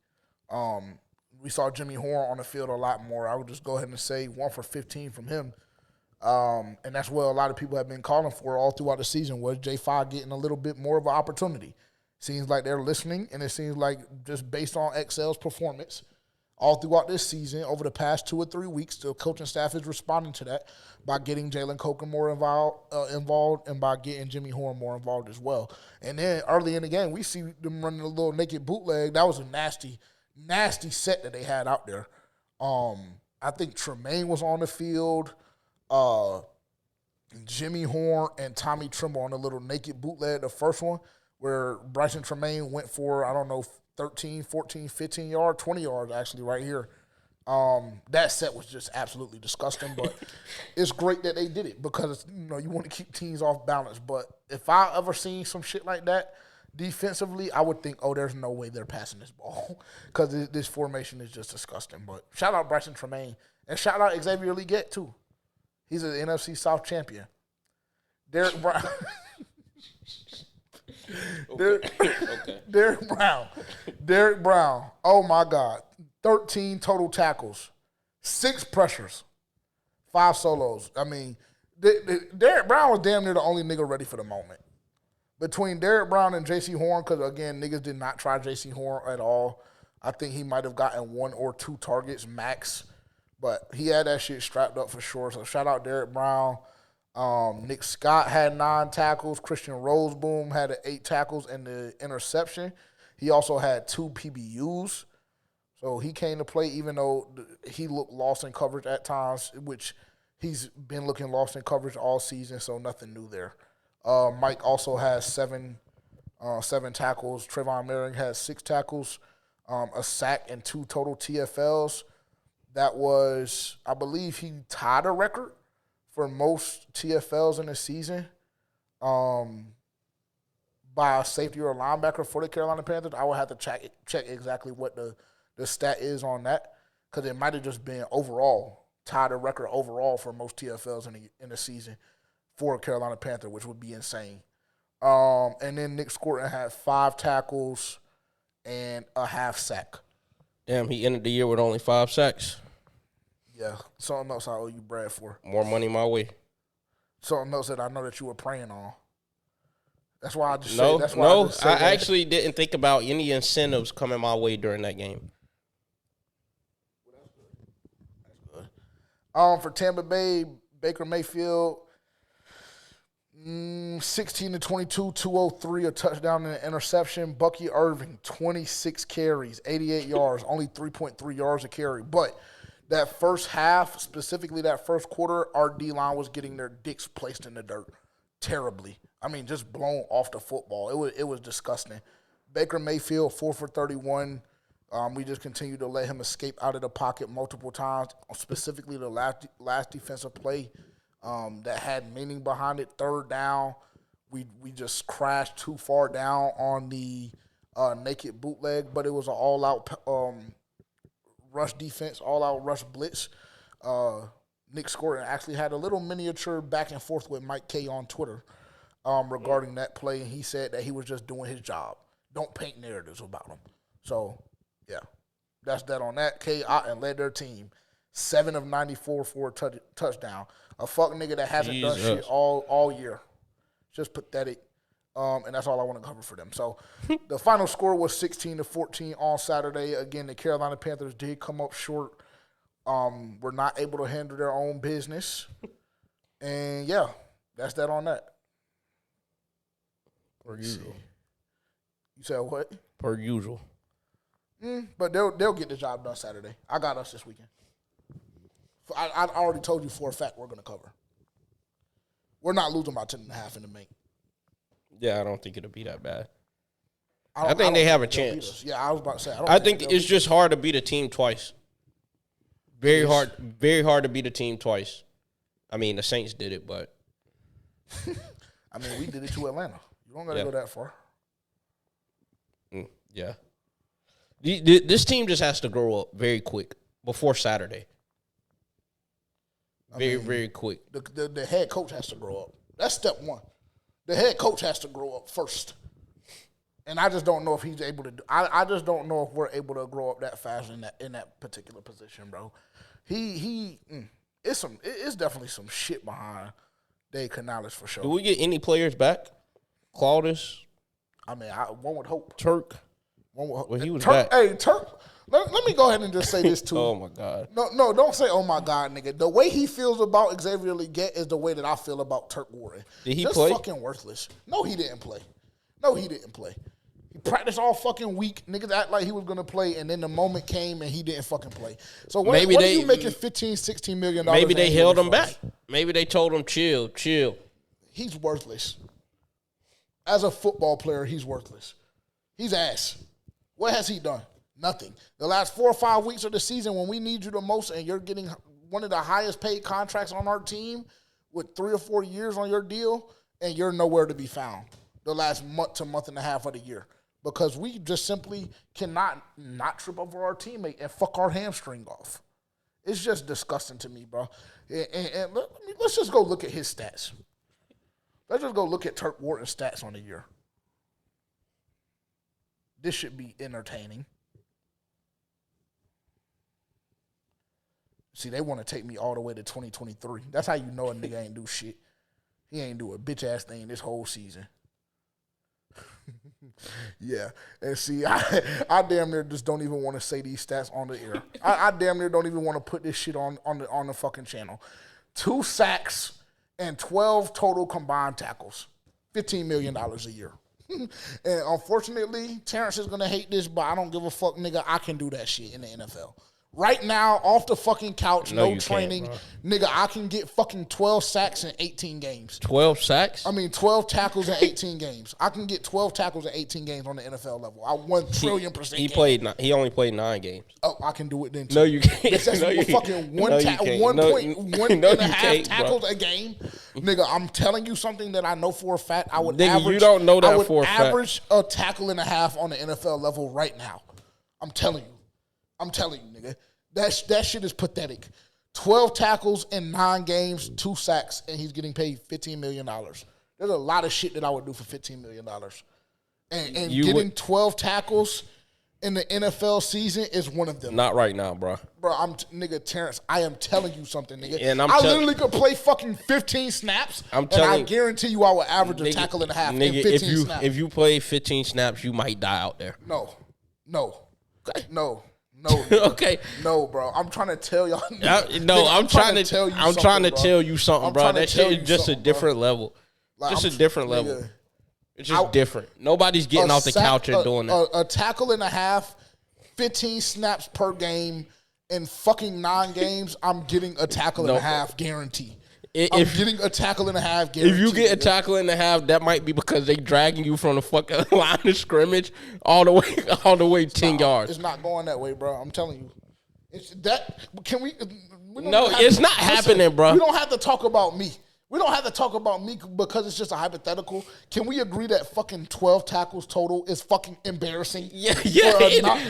We saw Jimmy Horn on the field a lot more. I would just go ahead and say 1 for 15 from him. And that's what a lot of people have been calling for all throughout the season, was J5 getting a little bit more of an opportunity. Seems like they're listening, and it seems like just based on Excel's performance all throughout this season, over the past 2 or 3 weeks, the coaching staff is responding to that by getting Jalen Coker more involved and by getting Jimmy Horn more involved as well. And then early in the game, we see them running a little naked bootleg. That was a nasty, nasty set that they had out there. I think Tremaine was on the field. Jimmy Horn and Tommy Tremble on a little naked bootleg, the first one, where Bryson Tremaine went for, 13, 14, 15 yards, 20 yards actually right here. That set was just absolutely disgusting, but it's great that they did it because, you want to keep teams off balance. But if I ever seen some shit like that defensively, I would think, there's no way they're passing this ball because this formation is just disgusting. But shout out Bryson Tremaine and shout out Xavier Legette too. He's an NFC South champion. Derek Brown. Derek Brown. Oh, my God. 13 total tackles. 6 pressures. 5 solos. I mean, Derek Brown was damn near the only nigga ready for the moment. Between Derek Brown and J.C. Horn, because, again, niggas did not try J.C. Horn at all. I think he might have gotten 1 or 2 targets max. But he had that shit strapped up for sure. So shout out Derek Brown. Nick Scott had 9 tackles. Christian Roseboom had 8 tackles and the interception. He also had 2 PBUs. So he came to play even though he looked lost in coverage at times, which he's been looking lost in coverage all season, so nothing new there. Mike also has 7 tackles. Trayvon Merring has 6 tackles, a sack, and 2 total TFLs. That was, I believe he tied a record for most TFLs in the season by a safety or a linebacker for the Carolina Panthers. I would have to check exactly what the stat is on that because it might have just been overall, tied a record overall for most TFLs in the season for a Carolina Panther, which would be insane. And then Nick Scorton had 5 tackles and a half sack. Damn, he ended the year with only 5 sacks. Yeah, something else I owe you Brad for. More money my way. Something else that I know that you were praying on. That's why I just no, say that's why I actually didn't think about any incentives coming my way during that game. That's good. For Tampa Bay, Baker Mayfield, 16-22, 203, a touchdown and an interception. Bucky Irving, 26 carries, 88 yards, only 3.3 yards a carry. But that first half, specifically that first quarter, our D-line was getting their dicks placed in the dirt terribly. I mean, just blown off the football. It was disgusting. Baker Mayfield, 4 for 31. We just continued to let him escape out of the pocket multiple times, specifically the last defensive play that had meaning behind it. 3rd down, we just crashed too far down on the naked bootleg, but it was an all-out rush defense, all-out rush blitz. Nick Scorton actually had a little miniature back and forth with Mike K on Twitter regarding that play, and he said that he was just doing his job. Don't paint narratives about him. So, yeah, that's that on that. K Otten led their team 7 of 94 for a touchdown. A fuck nigga that hasn't done shit all year. Just pathetic. And that's all I want to cover for them. So the final score was 16-14 on Saturday. Again, the Carolina Panthers did come up short. Were not able to handle their own business. And, yeah, that's that on that. Per usual. You said what? Per usual. But they'll get the job done Saturday. I got us this weekend. I already told you for a fact we're going to cover. We're not losing by 10.5 in the main. Yeah, I don't think it'll be that bad. I think they have a chance. Yeah, I was about to say. I think it's just hard to beat a team twice. Very hard to beat a team twice. I mean, the Saints did it, but I mean, we did it to Atlanta. You don't got to go that far. Yeah. This team just has to grow up very quick before Saturday. Very quick. The head coach has to grow up. That's step one. The head coach has to grow up first. And I just don't know if he's able to do. I just don't know if we're able to grow up that fast in that particular position, bro. It's definitely some shit behind Dave Canales for sure. Do we get any players back? Claudius? I mean, one would hope. Turk? One would hope. Well, he was Turk, back. Hey, Turk. Let me go ahead and just say this too. Oh my God. No, don't say oh my God, nigga. The way he feels about Xavier Legette is the way that I feel about Turk Warren. Did he just play? Fucking worthless. No, he didn't play. He practiced all fucking week. Niggas act like he was going to play, and then the moment came and he didn't fucking play. So what are you making $15, $16 million? Maybe they held him back. Maybe they told him, chill. He's worthless. As a football player, he's worthless. He's ass. What has he done? Nothing. The last 4 or 5 weeks of the season when we need you the most and you're getting one of the highest paid contracts on our team with 3 or 4 years on your deal, and you're nowhere to be found the last month to month and a half of the year. Because we just simply cannot not trip over our teammate and fuck our hamstring off. It's just disgusting to me, bro. And let's just go look at his stats. Let's just go look at Turk Wharton's stats on the year. This should be entertaining. See, they want to take me all the way to 2023. That's how you know a nigga ain't do shit. He ain't do a bitch-ass thing this whole season. Yeah, and see, I damn near just don't even want to say these stats on the air. I damn near don't even want to put this shit on the fucking channel. 2 sacks and 12 total combined tackles, $15 million a year. And unfortunately, Terrence is gonna hate this, but I don't give a fuck, nigga. I can do that shit in the NFL. Right now, off the fucking couch, no training. Nigga, I can get fucking 12 sacks in 18 games. 12 sacks? I mean, 12 tackles in 18 games. I can get 12 tackles in 18 games on the NFL level. I 1,000,000,000,000%. He only played 9 games. Oh, I can do it then too. No, you can't. That's no, you fucking no, you can't. 1.5 tackles a game. Nigga, I'm telling you something that I know for a fact. I would average. You don't know that for a fact. Average a tackle and a half on the NFL level right now. I'm telling you, nigga. That shit is pathetic. 12 tackles in 9 games, 2 sacks, and he's getting paid $15 million. There's a lot of shit that I would do for $15 million. And getting 12 tackles in the NFL season is one of them. Not right now, bro. Bro, nigga, Terrence, I am telling you something, nigga. And I literally could play fucking 15 snaps, and I guarantee you I will average a tackle and a half in 15 snaps. If you play 15 snaps, you might die out there. No. Okay. No. Okay. No, bro. I'm trying to tell y'all. I'm trying to tell you something, bro. That shit is just a different level. Just a different level. It's just different. Nobody's getting off the couch and doing that. A tackle and a half, 15 snaps per game in fucking 9 games. I'm getting a tackle and a half guarantee. I'm getting a tackle and a half guarantee. If you get a tackle and a half, that might be because they dragging you from the fucking line of scrimmage all the way 10 yards. It's not going that way, bro. I'm telling you. It's not happening, bro. We don't have to talk about me. We don't have to talk about me because it's just a hypothetical. Can we agree that fucking 12 tackles total is fucking embarrassing? Yeah.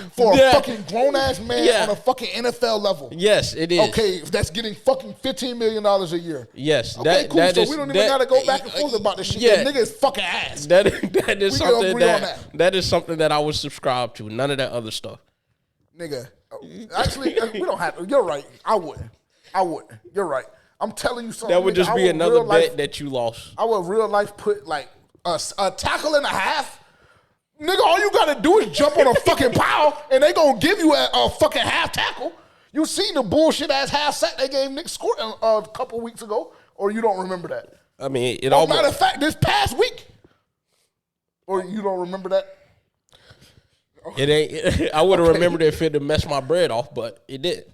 For a fucking grown-ass man on a fucking NFL level. Yes, it is. Okay, that's getting fucking $15 million a year. Yes. Okay, cool. So we don't even got to go back and forth about this shit. Yeah. That nigga is fucking ass. That is something that I would subscribe to. None of that other stuff. Nigga. Actually, we don't have to. You're right. I wouldn't. You're right. I'm telling you something. That would just be another bet that you lost. I would real life put like a tackle and a half. Nigga, all you got to do is jump on a fucking pile and they going to give you a fucking half tackle. You seen the bullshit ass half sack they gave Nick Scott a couple weeks ago? Or you don't remember that? I mean, matter of fact, this past week. Or you don't remember that? It ain't. I would have remembered it if it had messed my bread off, but it did.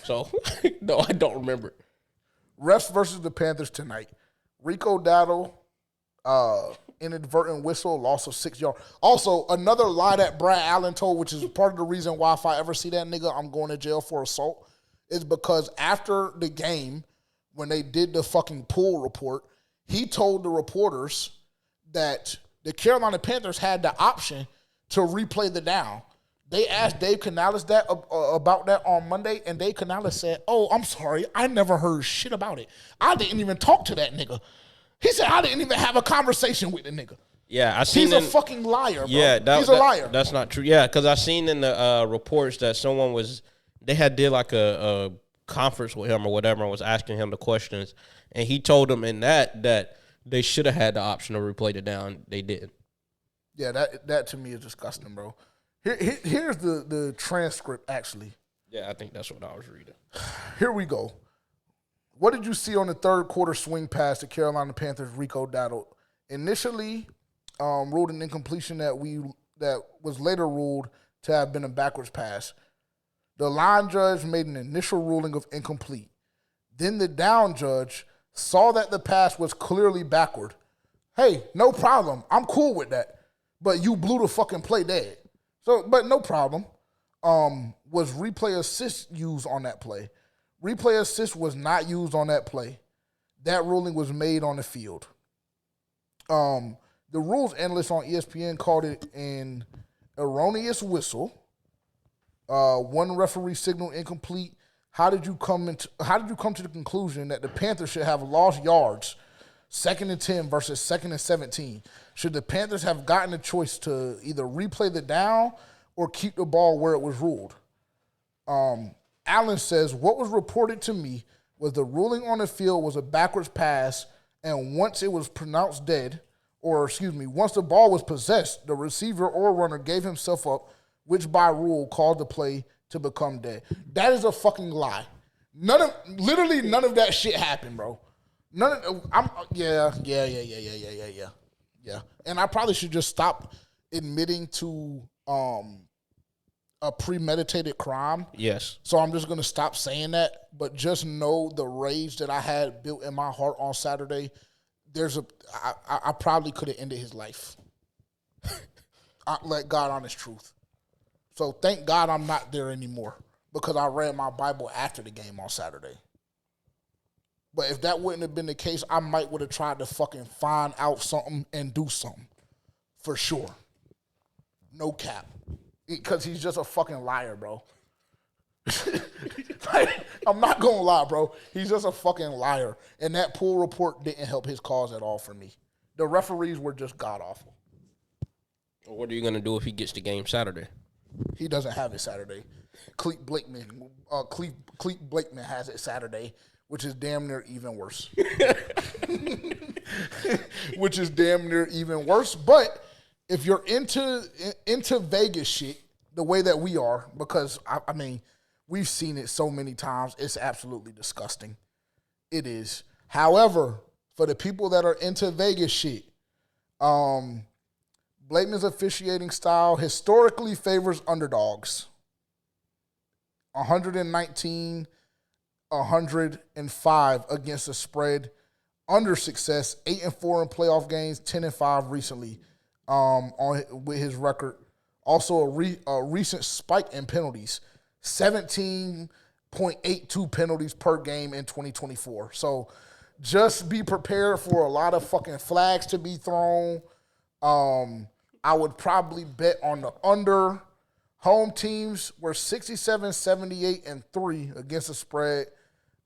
So, no, I don't remember. Refs versus the Panthers tonight. Rico Dowdle, inadvertent whistle, loss of 6 yards. Also, another lie that Brad Allen told, which is part of the reason why if I ever see that nigga, I'm going to jail for assault, is because after the game, when they did the fucking pool report, he told the reporters that the Carolina Panthers had the option to replay the down. They asked Dave Canales that about that on Monday, and Dave Canales said, "Oh, I'm sorry, I never heard shit about it. I didn't even talk to that nigga." He said, "I didn't even have a conversation with the nigga." Yeah, I seen. He's a fucking liar, bro. Yeah, he's a liar. That's not true. Yeah, because I seen in the reports that they did like a conference with him or whatever, and was asking him the questions, and he told them in that they should have had the option to replay it down. They didn't. Yeah, that to me is disgusting, bro. Here's the transcript, actually. Yeah, I think that's what I was reading. Here we go. What did you see on the third quarter swing pass to Carolina Panthers, Rico Dowdle? Initially ruled an incompletion that was later ruled to have been a backwards pass. The line judge made an initial ruling of incomplete. Then the down judge saw that the pass was clearly backward. Hey, no problem. I'm cool with that. But you blew the fucking play dead. So, but no problem. Was replay assist used on that play? Replay assist was not used on that play. That ruling was made on the field. The rules analyst on ESPN called it an erroneous whistle. One referee signaled incomplete. How did you come to the conclusion that the Panthers should have lost yards, 2nd and 10 versus 2nd and 17? Should the Panthers have gotten a choice to either replay the down or keep the ball where it was ruled? Allen says, what was reported to me was the ruling on the field was a backwards pass, and once it was pronounced dead, once the ball was possessed, the receiver or runner gave himself up, which by rule caused the play to become dead. That is a fucking lie. Literally none of that shit happened, bro. Yeah. And I probably should just stop admitting to a premeditated crime. Yes. So I'm just gonna stop saying that. But just know the rage that I had built in my heart on Saturday. I probably could have ended his life. Let God honest truth. So thank God I'm not there anymore because I read my Bible after the game on Saturday. But if that wouldn't have been the case, I might would have tried to fucking find out something and do something. For sure. No cap. Because he's just a fucking liar, bro. I'm not going to lie, bro. He's just a fucking liar. And that pool report didn't help his cause at all for me. The referees were just god-awful. What are you going to do if he gets the game Saturday? He doesn't have it Saturday. Cleet Blakeman has it Saturday, which is damn near even worse. But if you're into Vegas shit the way that we are, because I mean, we've seen it so many times, it's absolutely disgusting. It is. However, for the people that are into Vegas shit, Blakeman's officiating style historically favors underdogs. 119, 105 against the spread. Under success, 8-4 in playoff games, 10-5 recently with his record. Also a recent spike in penalties, 17.82 penalties per game in 2024. So just be prepared for a lot of fucking flags to be thrown. I would probably bet on the under. Home teams were 67, 78, and 3 against the spread.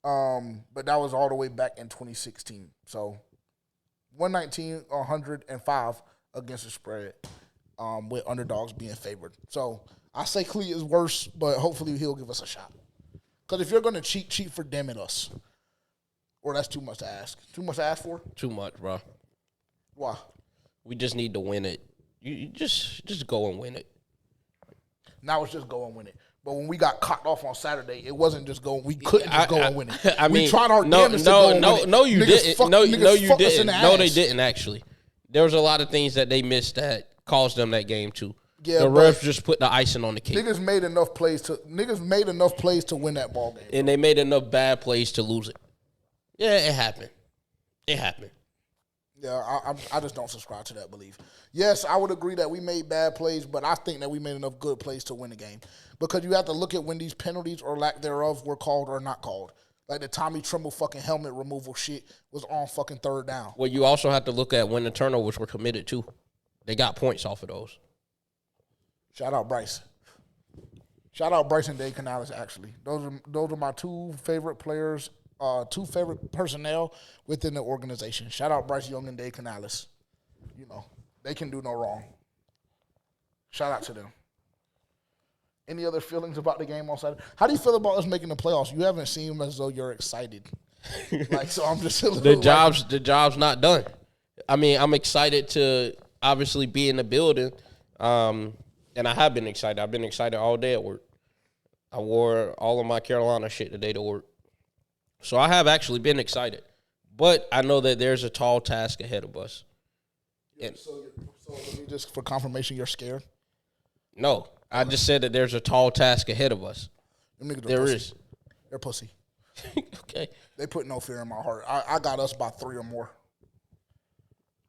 But that was all the way back in 2016. So 119, 105 against the spread, with underdogs being favored. So I say Clee is worse, but hopefully he'll give us a shot. Because if you're going to cheat for damning us. Or that's too much to ask. Too much to ask for? Too much, bro. Why? We just need to win it. You just go and win it. Now it's just go and win it. But when we got caught off on Saturday, it wasn't just going. We couldn't just go and win it. I mean, we tried our damnedest to go and win it. No, you didn't. No, you didn't. No, No, they didn't actually. There was a lot of things that they missed that caused them that game too. Yeah, the refs just put the icing on the cake. Niggas made enough plays to win that ball game. And they made enough bad plays to lose it. Yeah, it happened. It happened. Yeah, I just don't subscribe to that belief. Yes, I would agree that we made bad plays, but I think that we made enough good plays to win the game. Because you have to look at when these penalties or lack thereof were called or not called. Like the Tommy Tremble fucking helmet removal shit was on fucking third down. Well, you also have to look at when the turnovers were committed too. They got points off of those. Shout out Bryce. Shout out Bryce and Dave Canales, actually. Those are my two favorite players, two favorite personnel within the organization. Shout out Bryce Young and Dave Canales. You know, they can do no wrong. Shout out to them. Any other feelings about the game on Saturday? How do you feel about us making the playoffs? You haven't seemed as though you're excited. So I'm just a little the job's not done. I mean, I'm excited to obviously be in the building. And I have been excited. I've been excited all day at work. I wore all of my Carolina shit today to work. So I have actually been excited. But I know that there's a tall task ahead of us. Yeah, so let me just, for confirmation, you're scared? No. I just said that there's a tall task ahead of us. There is. They're pussy. Okay. They put no fear in my heart. I got us by 3 or more.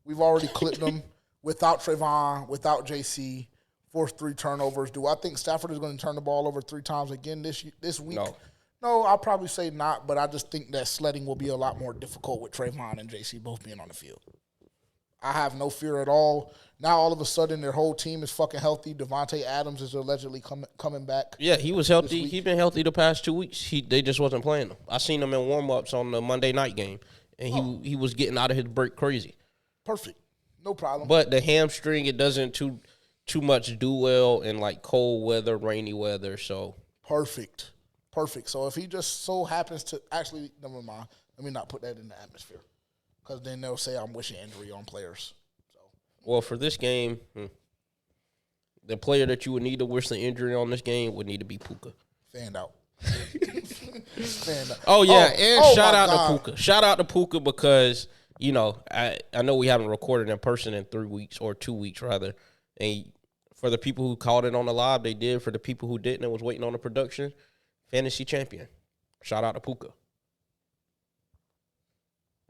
We've already clipped them without Trayvon, without JC. Forced 3 turnovers. Do I think Stafford is going to turn the ball over 3 times again this week? No, I'll probably say not, but I just think that sledding will be a lot more difficult with Trayvon and JC both being on the field. I have no fear at all. Now, all of a sudden, their whole team is fucking healthy. Devontae Adams is allegedly coming back. Yeah, he was healthy. He's been healthy the past 2 weeks. They just wasn't playing him. I seen him in warm-ups on the Monday night game, and he was getting out of his break crazy. Perfect. No problem. But the hamstring, it doesn't too much do well in like cold weather, rainy weather. So perfect. So if he just so happens to actually, never mind. Let me not put that in the atmosphere, because then they'll say I'm wishing injury on players. So well, for this game, the player that you would need to wish the injury on this game would need to be Puka. Fanned out. Oh yeah, and shout out to Puka. Shout out to Puka because you know I know we haven't recorded in person in 3 weeks or 2 weeks rather, and for the people who called it on the live, they did. For the people who didn't and was waiting on the production, fantasy champion. Shout out to Puka.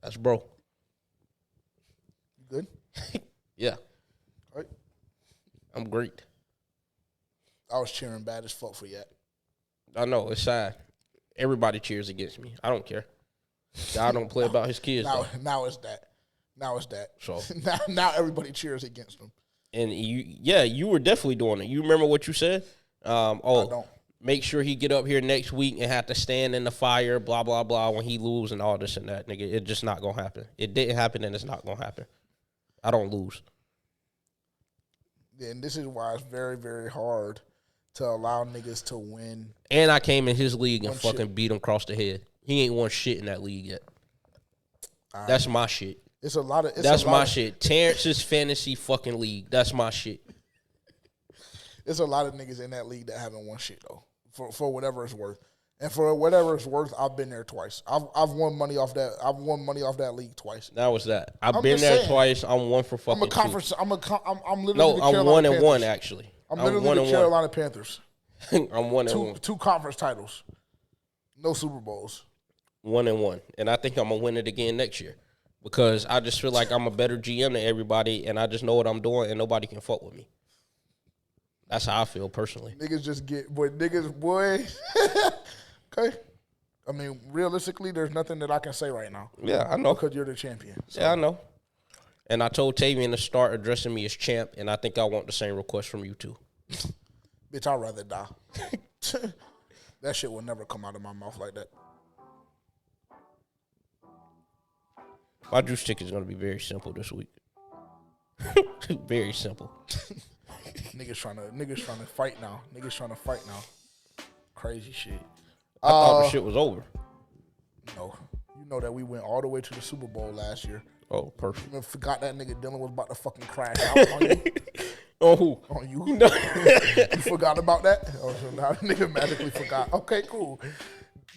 That's bro. You good? Yeah. All right. I'm great. I was cheering bad as fuck for you. I know, it's sad. Everybody cheers against me. I don't care. God don't play about his kids. Now it's that. So now everybody cheers against him. And you were definitely doing it. You remember what you said? I don't. Make sure he get up here next week and have to stand in the fire, blah, blah, blah, when he lose and all this and that. Nigga, it's just not going to happen. It didn't happen and it's not going to happen. I don't lose. Yeah, and this is why it's very, very hard to allow niggas to win. And I came in his league and fucking beat him across the head. He ain't won shit in that league yet. That's my shit. It's a lot of. That's my shit. Terrence's fantasy fucking league. That's my shit. There's a lot of niggas in that league that haven't won shit though. For whatever it's worth, and for whatever it's worth, I've been there twice. I've won money off that. I've won money off that league twice. That was that. I've been there twice. I'm 1 for fucking. I'm a conference. I'm literally. No, the I'm Carolina 1-1 actually. I'm literally the Carolina Panthers. I'm 1-1. Two conference titles. No Super Bowls. 1-1, and I think I'm gonna win it again next year. Because I just feel like I'm a better GM than everybody, and I just know what I'm doing, and nobody can fuck with me. That's how I feel personally. Niggas just get, boy. Okay. I mean, realistically, there's nothing that I can say right now. Yeah, I know. Because you're the champion. So. Yeah, I know. And I told Tavian to start addressing me as champ, and I think I want the same request from you too. Bitch, I'd rather die. That shit will never come out of my mouth like that. My juice ticket is going to be very simple this week. Very simple. Niggas trying to fight now. Crazy shit. I thought the shit was over. No. You know that we went all the way to the Super Bowl last year. Oh, perfect. You forgot that nigga Dylan was about to fucking crash out on you. On who? On you. No. You forgot about that? Oh, so now the nigga magically forgot. Okay, cool.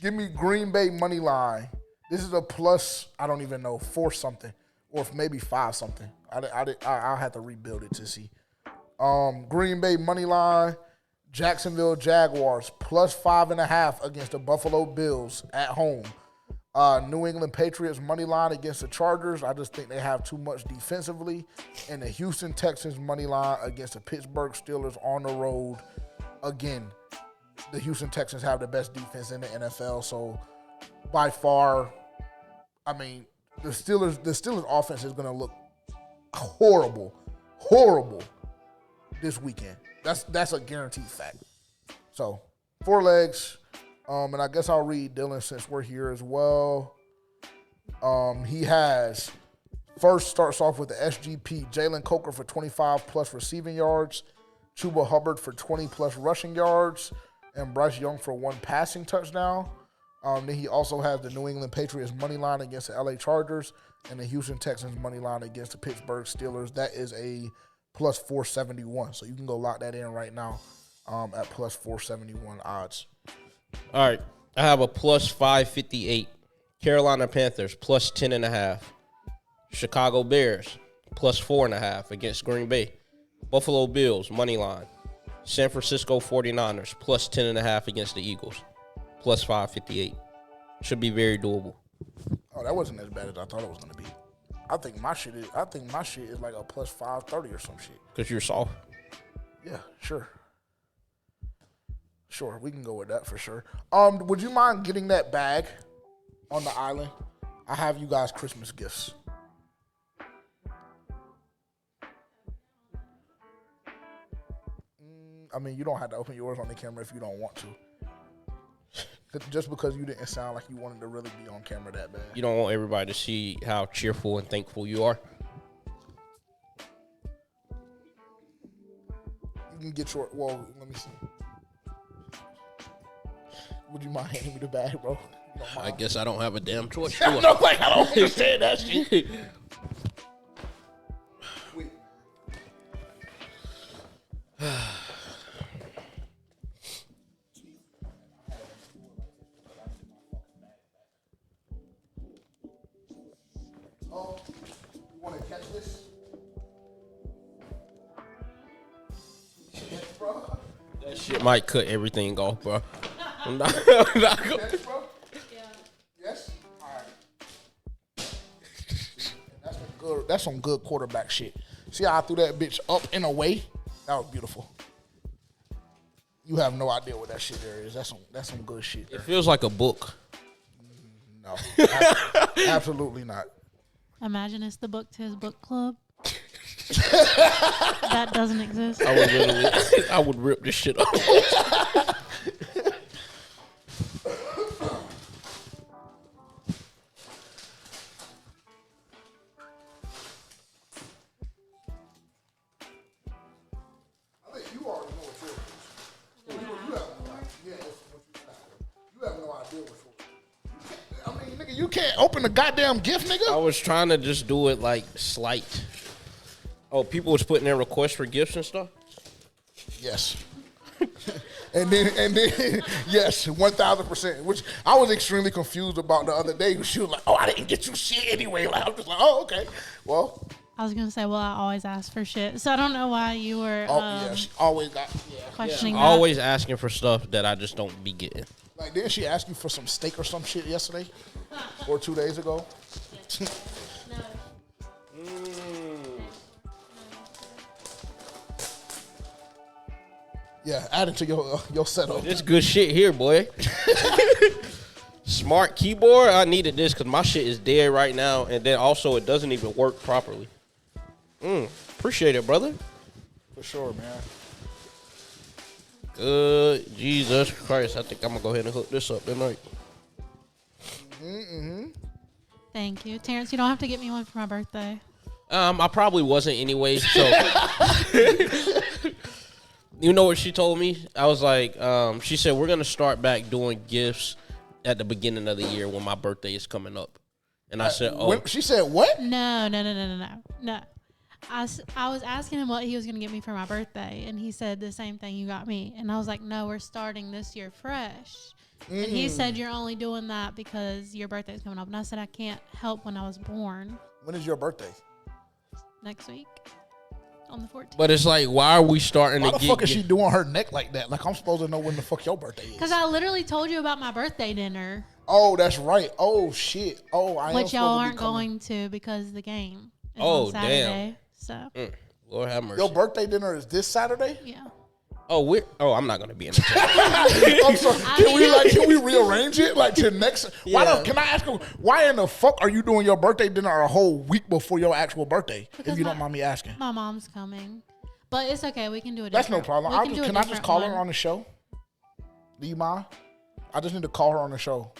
Give me Green Bay money line. This is a plus, I don't even know, 4 something. Or maybe 5 something. I'll have to rebuild it to see. Green Bay money line, Jacksonville Jaguars plus 5.5 against the Buffalo Bills at home. New England Patriots money line against the Chargers. I just think they have too much defensively. And the Houston Texans money line against the Pittsburgh Steelers on the road. Again, the Houston Texans have the best defense in the NFL. So by far, I mean, the Steelers offense is going to look horrible this weekend. That's a guaranteed fact. So 4 legs. And I guess I'll read Dylan since we're here as well. He has, first starts off with the SGP, Jalen Coker for 25 plus receiving yards, Chuba Hubbard for 20 plus rushing yards, and Bryce Young for 1 passing touchdown. Then he also has the New England Patriots money line against the LA Chargers and the Houston Texans money line against the Pittsburgh Steelers. That is a plus 471. So you can go lock that in right now at plus 471 odds. All right, I have a plus 558. Carolina Panthers plus 10.5. Chicago Bears plus 4.5 against Green Bay. Buffalo Bills money line. San Francisco 49ers plus 10.5 against the Eagles. Plus 558. Should be very doable. Oh, that wasn't as bad as I thought it was gonna be. I think my shit is like a plus 530 or some shit. Cause you're soft. Yeah, sure. Sure, we can go with that for sure. Would you mind getting that bag on the island? I have you guys Christmas gifts. I mean, you don't have to open yours on the camera if you don't want to. Just because you didn't sound like you wanted to really be on camera that bad. You don't want everybody to see how cheerful and thankful you are. You can get your, well, let me see. Would you mind handing me the bag, bro? I guess I don't have a damn choice. No, like, I don't understand that shit. Wait. Oh, you want to catch this? Yes, bro. That shit might cut everything off, bro. I'm not going. Yes, bro? Yeah. Yes? All right. That's some good quarterback shit. See how I threw that bitch up and away? That was beautiful. You have no idea what that shit there is. That's some good shit there. It feels like a book. No. Absolutely not. Imagine it's the book to his book club. That doesn't exist. I would rip this shit off. You can't open the goddamn gift, nigga. I was trying to just do it like slight. Oh, people was putting in requests for gifts and stuff? Yes. and then yes, 1,000%. Which I was extremely confused about the other day. She was like, "Oh, I didn't get you shit anyway." Like, I'm just like, "Oh, okay." Well, I was gonna say, well, I always ask for shit, so I don't know why you were she always got questioning that. Always asking for stuff that I just don't be getting. Like, didn't she ask you for some steak or some shit yesterday? Or 2 days ago? Yeah, add it to your setup. This good shit here, boy. Smart keyboard. I needed this because my shit is dead right now, and then also it doesn't even work properly. Appreciate it, brother. For sure, man. Good Jesus Christ. I think I'm going to go ahead and hook this up tonight. Thank you. Terrence, you don't have to get me one for my birthday. I probably wasn't anyway, so. You know what she told me? I was like, she said, we're going to start back doing gifts at the beginning of the year when my birthday is coming up. And I said, oh. She said what? No. I was asking him what he was going to get me for my birthday, and he said the same thing you got me. And I was like, no, we're starting this year fresh. And he said, you're only doing that because your birthday's coming up. And I said, I can't help when I was born. When is your birthday? Next week. on the 14th. But it's like, why are we starting Why to the fuck is she doing her neck like that? Like, I'm supposed to know when the fuck your birthday is. Because I literally told you about my birthday dinner. Oh, that's right. Oh, shit. Oh, I am Which y'all supposed aren't to be coming. going to because the game is Oh, on Saturday. damn. So. Lord have mercy. Your birthday dinner is this Saturday? Yeah. I'm not gonna be in the chat. I'm sorry. Can we rearrange it like to next? Yeah. Can I ask you why in the fuck are you doing your birthday dinner a whole week before your actual birthday? Because if you don't mind me asking. My mom's coming, but it's okay. We can do it. That's no problem. Can I just call her on the show? Do you mind? I just need to call her on the show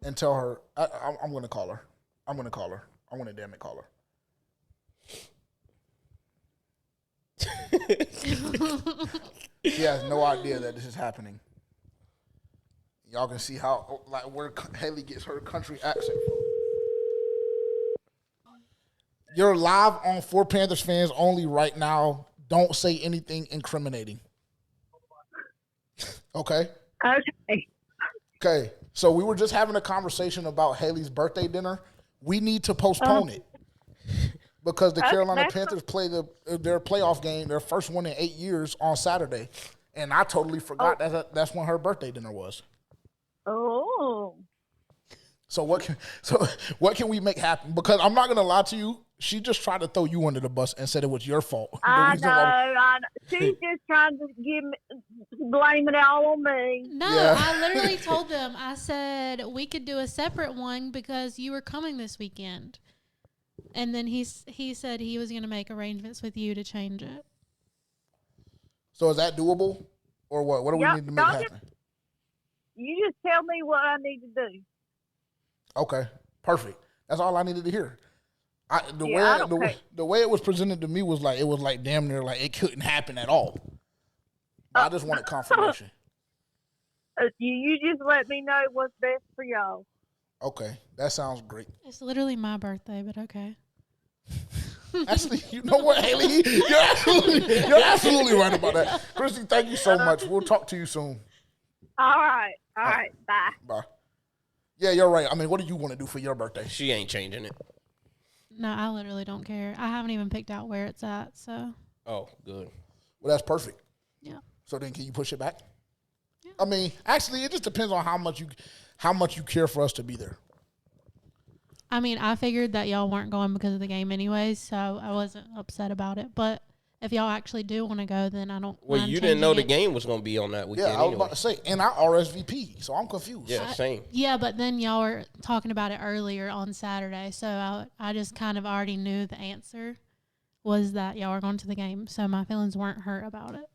and tell her I'm going to call her. I'm going to call her. I'm going to damn it call her. She has no idea that this is happening. Y'all can see how where Haley gets her country accent from. You're live on For Panthers Fans Only right now. Don't say anything incriminating. Okay? Okay. So we were just having a conversation about Haley's birthday dinner. We need to postpone it. Because the Carolina Panthers play their playoff game, their first one in 8 years, on Saturday. And I totally forgot that's when her birthday dinner was. Oh. So what can we make happen? Because I'm not going to lie to you. She just tried to throw you under the bus and said it was your fault. I know. She's just trying to blame it all on me. No, yeah. I literally told them, I said, we could do a separate one because you were coming this weekend. And then he said he was going to make arrangements with you to change it. So is that doable? Or what? What do we need to make happen? You just tell me what I need to do. Okay. Perfect. That's all I needed to hear. The way it was presented to me was like damn near like it couldn't happen at all. I just wanted confirmation. You just let me know what's best for y'all. Okay, that sounds great. It's literally my birthday, but okay. Actually, you know what, Haley? You're absolutely right about that. Christy, thank you so much. We'll talk to you soon. All right. Bye. Bye. Yeah, you're right. I mean, what do you want to do for your birthday? She ain't changing it. No, I literally don't care. I haven't even picked out where it's at, so. Oh, good. Well, that's perfect. Yeah. So then can you push it back? Yeah. I mean, actually, it just depends on how much you care for us to be there. I mean, I figured that y'all weren't going because of the game anyways, so I wasn't upset about it. But if y'all actually do want to go, then I don't. Well, you didn't know the game was going to be on that weekend. Yeah, I was about to say, and I RSVP, so I'm confused. Yeah, same. Yeah, but then y'all were talking about it earlier on Saturday, so I just kind of already knew the answer was that y'all were going to the game, so my feelings weren't hurt about it.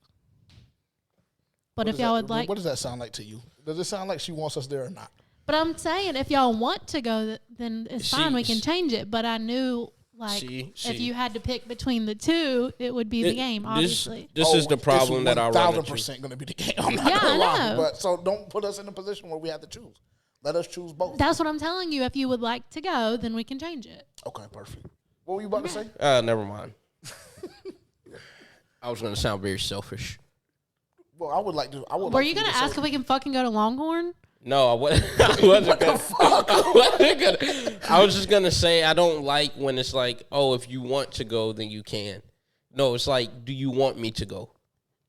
But if y'all would like, what does that sound like to you? Does it sound like she wants us there or not? But I'm saying if y'all want to go, then it's fine. We can change it. But I knew, if you had to pick between the two, it would be the game, obviously. This is the problem that I run into. 1,000% going to be the game. I'm not going to lie. But so don't put us in a position where we have to choose. Let us choose both. That's what I'm telling you. If you would like to go, then we can change it. Okay, perfect. What were you about to say? Never mind. I was going to sound very selfish. Well, I would like to. Were you going to ask if we can fucking go to Longhorn? No, I wasn't gonna. I was just gonna say I don't like when it's like, oh, if you want to go, then you can. No, it's like, do you want me to go?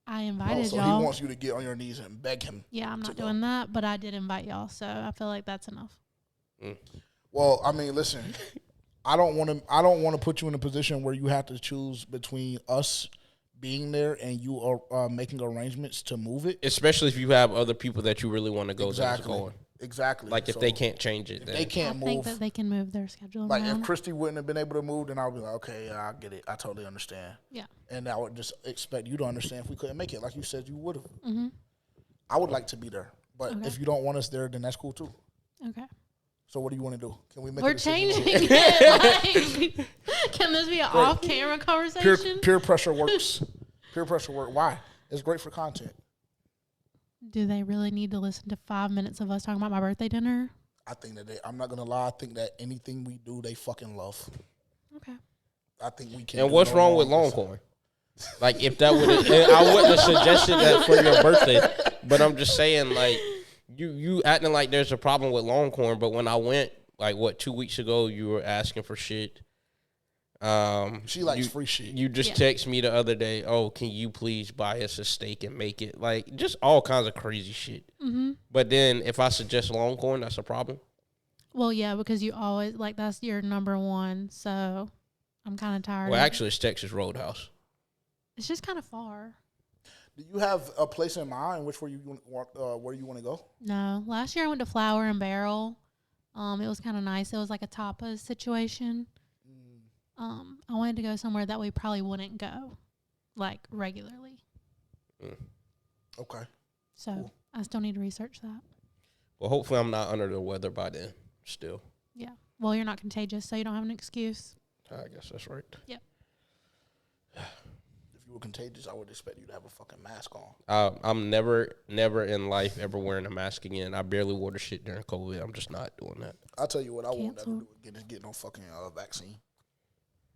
I invited so y'all. He wants you to get on your knees and beg him. Yeah, I'm not doing that, but I did invite y'all, so I feel like that's enough. Well, I mean, listen, I don't want to put you in a position where you have to choose between us being there and you are making arrangements to move it. Especially if you have other people that you really want to go Exactly. Like if they can't change it. They can't move. I think that they can move their schedule like around. if Christy wouldn't have been able to move, then I would be like, okay, I get it. I totally understand. Yeah. And I would just expect you to understand if we couldn't make it. Like you said, you would have. Mm-hmm. I would like to be there. But if you don't want us there, then that's cool too. Okay. So what do you want to do? Can we make We're changing it. Can this be an off-camera conversation? Peer pressure works. Peer pressure work. Why? It's great for content. Do they really need to listen to 5 minutes of us talking about my birthday dinner? I think that I'm not going to lie. I think that anything we do, they fucking love. Okay. I think we can. And what's wrong with Longhorn? Like, if that would I wouldn't have suggested that for your birthday. But I'm just saying, like, you acting like there's a problem with Longhorn. But when I went, 2 weeks ago, you were asking for shit. She likes free shit. You just text me the other day, oh, can you please buy us a steak and make it? Like, just all kinds of crazy shit. Mm-hmm. But then if I suggest Longhorn, that's a problem? Well, yeah, because you always, like, that's your number one, so I'm kind of tired. Well, actually, it's Texas Roadhouse. It's just kind of far. Do you have a place in mind where you want to go? No. Last year I went to Flour and Barrel. It was kind of nice. It was like a tapas situation. I wanted to go somewhere that we probably wouldn't go, like, regularly. Okay. So cool. I still need to research that. Well, hopefully I'm not under the weather by then still. Yeah. Well, you're not contagious, so you don't have an excuse. I guess that's right. Yep. If you were contagious, I would expect you to have a fucking mask on. I'm never in life ever wearing a mask again. I barely wore the shit during COVID. I'm just not doing that. I'll tell you what I won't never do again is get no fucking vaccine.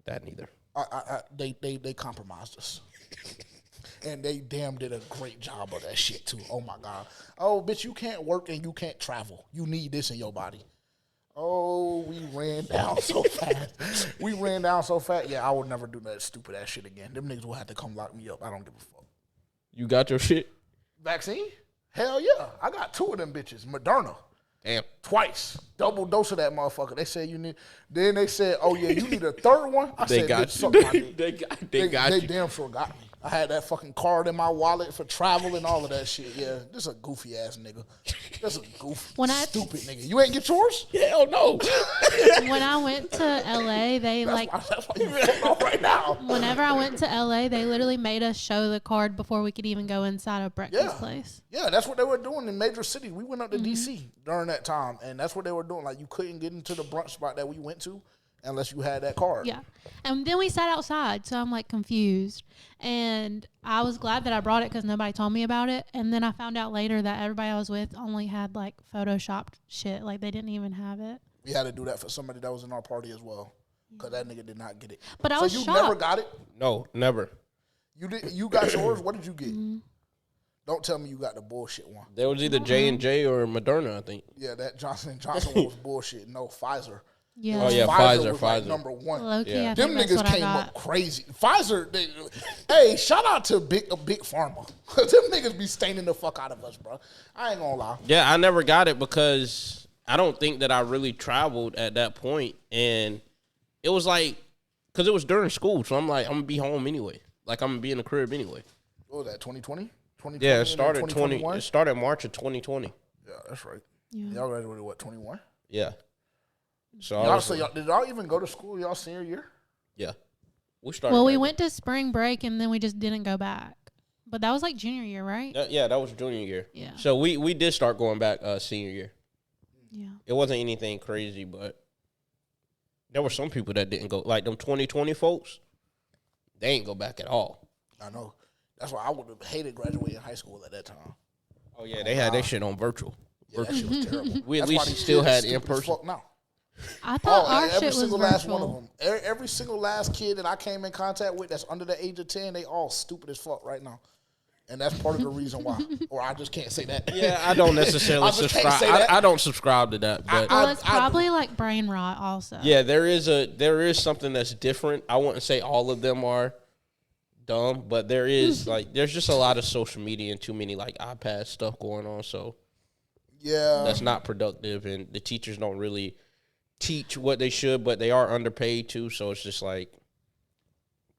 That neither. They compromised us. And they damn did a great job of that shit too. Oh my God. Oh, bitch, you can't work and you can't travel. You need this in your body. Oh, we ran down so fast. Yeah, I would never do that stupid ass shit again. Them niggas will have to come lock me up. I don't give a fuck. You got your shit? Vaccine? Hell yeah. I got 2 of them bitches. Moderna. Damn. Twice. Double dose of that motherfucker. They said you need. Then they said, oh yeah, you need a third one. I said, got bitch, suck my dick. They got you. They damn sure got me. I had that fucking card in my wallet for travel and all of that shit. Yeah, this a goofy ass nigga. That's a stupid nigga. You ain't get yours? Hell no. When I went to LA, that's why you fucking off right now. Whenever I went to LA, they literally made us show the card before we could even go inside a breakfast place. Yeah, that's what they were doing in major cities. We went up to DC during that time, and that's what they were doing. Like, you couldn't get into the brunch spot that we went to unless you had that card. Yeah. And then we sat outside, so I'm, like, confused. And I was glad that I brought it because nobody told me about it. And then I found out later that everybody I was with only had, like, photoshopped shit. Like, they didn't even have it. We had to do that for somebody that was in our party as well because that nigga did not get it. But I was shocked. So you never got it? No, never. You got yours? What did you get? Don't tell me you got the bullshit one. There was either J&J or Moderna, I think. Yeah, that Johnson & Johnson one was bullshit. No, Pfizer. Yeah. Oh, yeah, Pfizer. Pfizer. Like number one. Low-key, yeah. Them niggas came up crazy. Pfizer, hey, shout out to Big Pharma. Them niggas be staining the fuck out of us, bro. I ain't gonna lie. Yeah, I never got it because I don't think that I really traveled at that point. And it was like, because it was during school. So I'm like, I'm going to be home anyway. Like, I'm going to be in the crib anyway. What was that, 2020? Yeah, it started It started March of 2020. Yeah, that's right. Yeah. Y'all graduated, what, 21? Yeah. So did y'all even go to school y'all senior year? Yeah. We went to spring break and then we just didn't go back. But that was like junior year, right? Yeah, that was junior year. Yeah. So we did start going back senior year. Yeah. It wasn't anything crazy, but there were some people that didn't go. Like them 2020 folks, they ain't go back at all. I know. That's why I would have hated graduating high school at that time. Oh, yeah, they had their shit on virtual. Yeah, that shit was terrible. We at least still had in person. Now. I thought our shit was single virtual. last one of them. Every single last kid that I came in contact with that's under the age of 10, they all stupid as fuck right now. And that's part of the reason why. Or I just can't say that. Yeah, I don't necessarily subscribe. I don't subscribe to that. But well, it's probably like brain rot also. Yeah, there is something that's different. I wouldn't say all of them are dumb, but there is there's just a lot of social media and too many like iPad stuff going on. So yeah, that's not productive, and the teachers don't really teach what they should, but they are underpaid too. So it's just like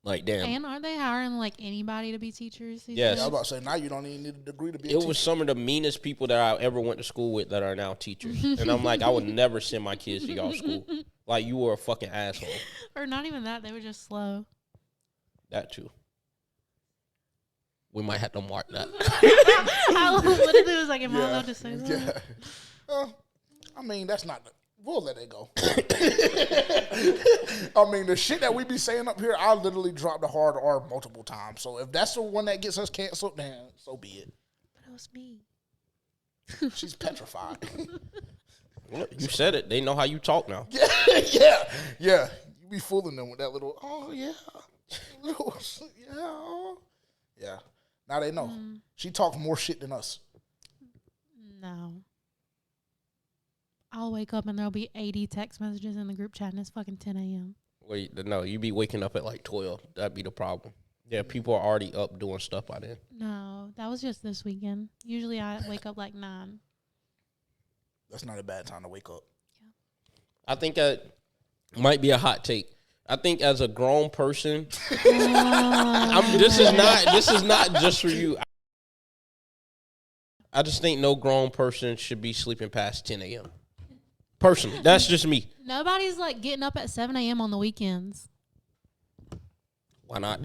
damn. And are they hiring like anybody to be teachers? Yes. I was about to say now you don't even need a degree to be a teacher. It was some of the meanest people that I ever went to school with that are now teachers, and I'm like, I would never send my kids to y'all school. Like you were a fucking asshole. Or not even that; they were just slow. That too. We might have to mark that. What if it was like, am I allowed to say that? Yeah. I mean, that's not. We'll let it go. I mean, the shit that we be saying up here, I literally dropped the hard R multiple times. So if that's the one that gets us canceled, then so be it. But it was me. She's petrified. You said it. They know how you talk now. Yeah. You be fooling them with that little, oh, yeah. Yeah. Now they know. She talks more shit than us. No. I'll wake up and there'll be 80 text messages in the group chat and it's fucking 10 a.m. Wait, no, you be waking up at like 12. That'd be the problem. Yeah, people are already up doing stuff by then. No, that was just this weekend. Usually I wake up like 9. That's not a bad time to wake up. I think that might be a hot take. I think as a grown person, this is not just for you. I just think no grown person should be sleeping past 10 a.m. Personally, that's just me. Nobody's like getting up at 7 a.m. on the weekends. Why not?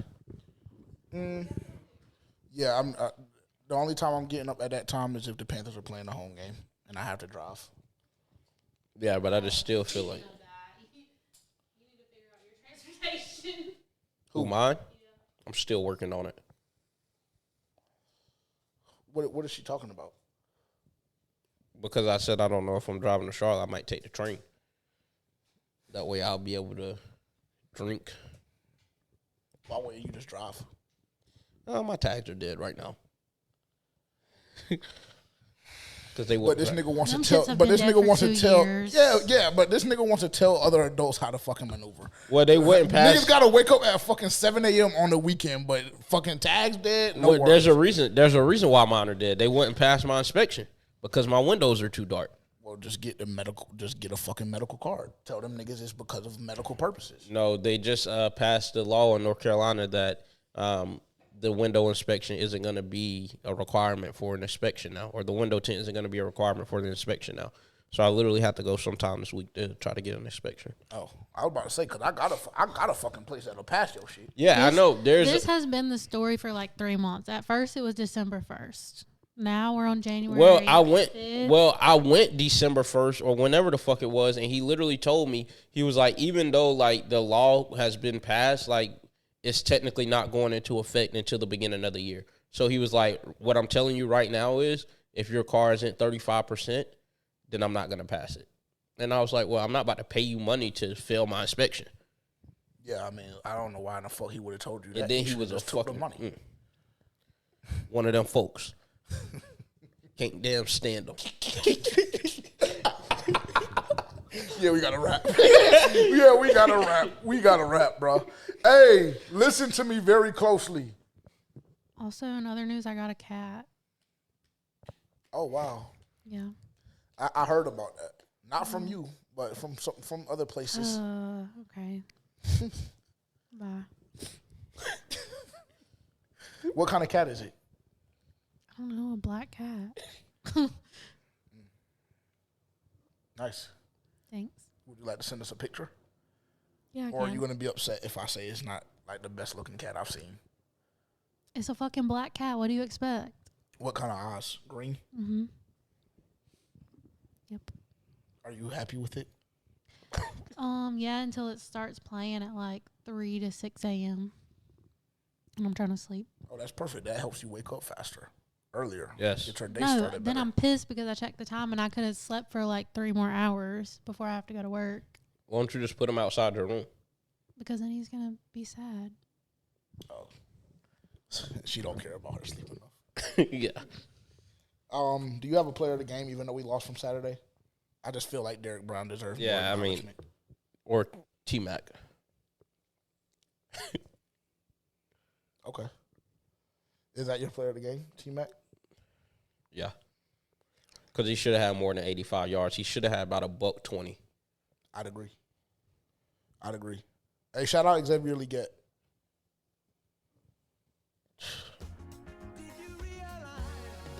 Yeah, I'm. The only time I'm getting up at that time is if the Panthers are playing the home game and I have to drive. Yeah, but I just still feel like. You need to figure out your transportation. Who, mine? I'm still working on it. What is she talking about? Because I said I don't know if I'm driving to Charlotte, I might take the train. That way I'll be able to drink. Why wouldn't you just drive? Oh, my tags are dead right now. Because they But this nigga wants Them to tell. shits have But been this dead nigga for wants 2 to tell. years. Yeah. But this nigga wants to tell other adults how to fucking maneuver. Well, they wouldn't pass. Niggas gotta wake up at fucking 7 a.m. on the weekend, but fucking tags dead. No Well, worries. there's a reason why mine are dead. They wouldn't pass my inspection because my windows are too dark. Well, just get a fucking medical card. Tell them niggas it's because of medical purposes. No, they just passed the law in North Carolina that the window inspection isn't going to be a requirement for an inspection now, or the window tint isn't going to be a requirement for the inspection now. So I literally have to go sometime this week to try to get an inspection. Oh, I was about to say because I got a fucking place that'll pass your shit. Yeah, I know. This has been the story for like 3 months. At first, it was December 1st. Now we're on January. I went December 1st or whenever the fuck it was, and he literally told me, he was like, even though like the law has been passed, like it's technically not going into effect until the beginning of the year. So he was like, what I'm telling you right now is if your car isn't 35%, then I'm not going to pass it. And I was like, well, I'm not about to pay you money to fail my inspection. Yeah, I mean, I don't know why in the fuck he would have told you that. And then he was a fucking money. One of them folks. Can't damn stand them. Yeah, we gotta rap. Yeah, we gotta rap. We gotta rap, bro. Hey, listen to me very closely. Also, in other news, I got a cat. Oh wow. Yeah. I heard about that. Not from you, but from other places. Okay. Bye. What kind of cat is it? I don't know, a black cat. Nice. Thanks. Would you like to send us a picture? Yeah, I Or are can. you gonna be upset if I say it's not like the best looking cat I've seen? It's a fucking black cat. What do you expect? What kind of eyes? Green? Mm-hmm. Yep. Are you happy with it? Yeah, until it starts playing at like 3 to 6 a.m. And I'm trying to sleep. Oh, that's perfect. That helps you wake up faster, earlier. Yes. Get your day No, started then better. I'm pissed because I checked the time and I could have slept for like 3 more hours before I have to go to work. Why don't you just put him outside the room? Because then he's going to be sad. Oh. She don't care about her sleep enough. Yeah. Do you have a player of the game even though we lost from Saturday? I just feel like Derek Brown deserves more acknowledgement. Or T-Mac. Okay. Is that your player of the game, T-Mac? Yeah. Because he should have had more than 85 yards. He should have had about $120. I'd agree. Hey, shout out Xavier Leggett.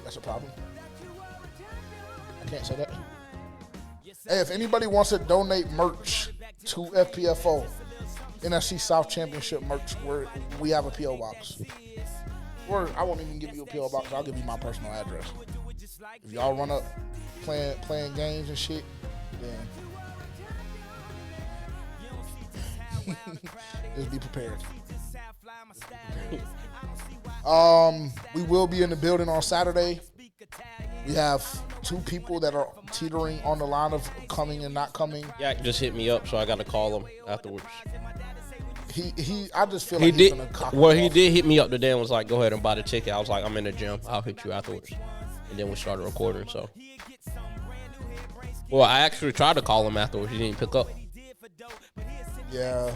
That's a problem. I can't say that. Hey, if anybody wants to donate merch to FPFO, NFC South Championship merch, we have a P.O. box. Or I won't even give you a P.O. box. I'll give you my personal address. If y'all run up playing games and shit, then just be prepared. We will be in the building on Saturday. We have 2 people that are teetering on the line of coming and not coming. Yak just hit me up, so I got to call him afterwards. I just feel like he's gonna cock he did hit me up today and was like, "Go ahead and buy the ticket." I was like, "I'm in the gym. I'll hit you afterwards." And then we started recording. So, well, I actually tried to call him afterwards. He didn't pick up. Yeah,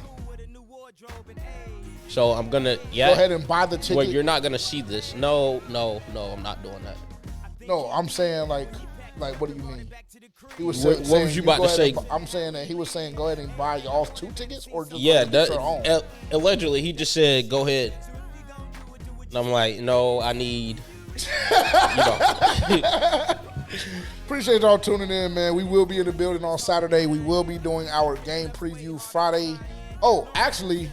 So I'm gonna go ahead and buy the ticket. Well, you're not gonna see this. No, I'm not doing that. No, I'm saying like what do you mean? He was what was you about to say? I'm saying that he was saying go ahead and buy y'all 2 tickets or just your own. Allegedly he just said go ahead. And I'm like, no, I need. Appreciate y'all tuning in, man. We will be in the building on Saturday. We will be doing our game preview Friday. Oh, actually,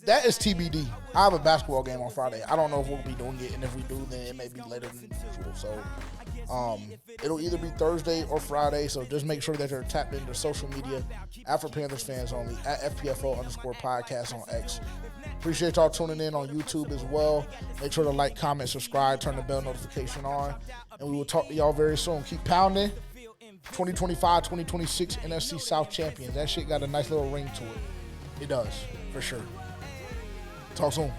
that is TBD. I have a basketball game on Friday. I don't know if we'll be doing it, and if we do, then it may be later than usual. So it'll either be Thursday or Friday. So just make sure that you're tapped into social media at Panthers Fans Only at FPFO_podcast on X. Appreciate y'all tuning in on YouTube as well. Make sure to like, comment, subscribe, turn the bell notification on. And we will talk to y'all very soon. Keep pounding. 2025-2026 NFC South champions. That shit got a nice little ring to it. It does, for sure. Talk soon.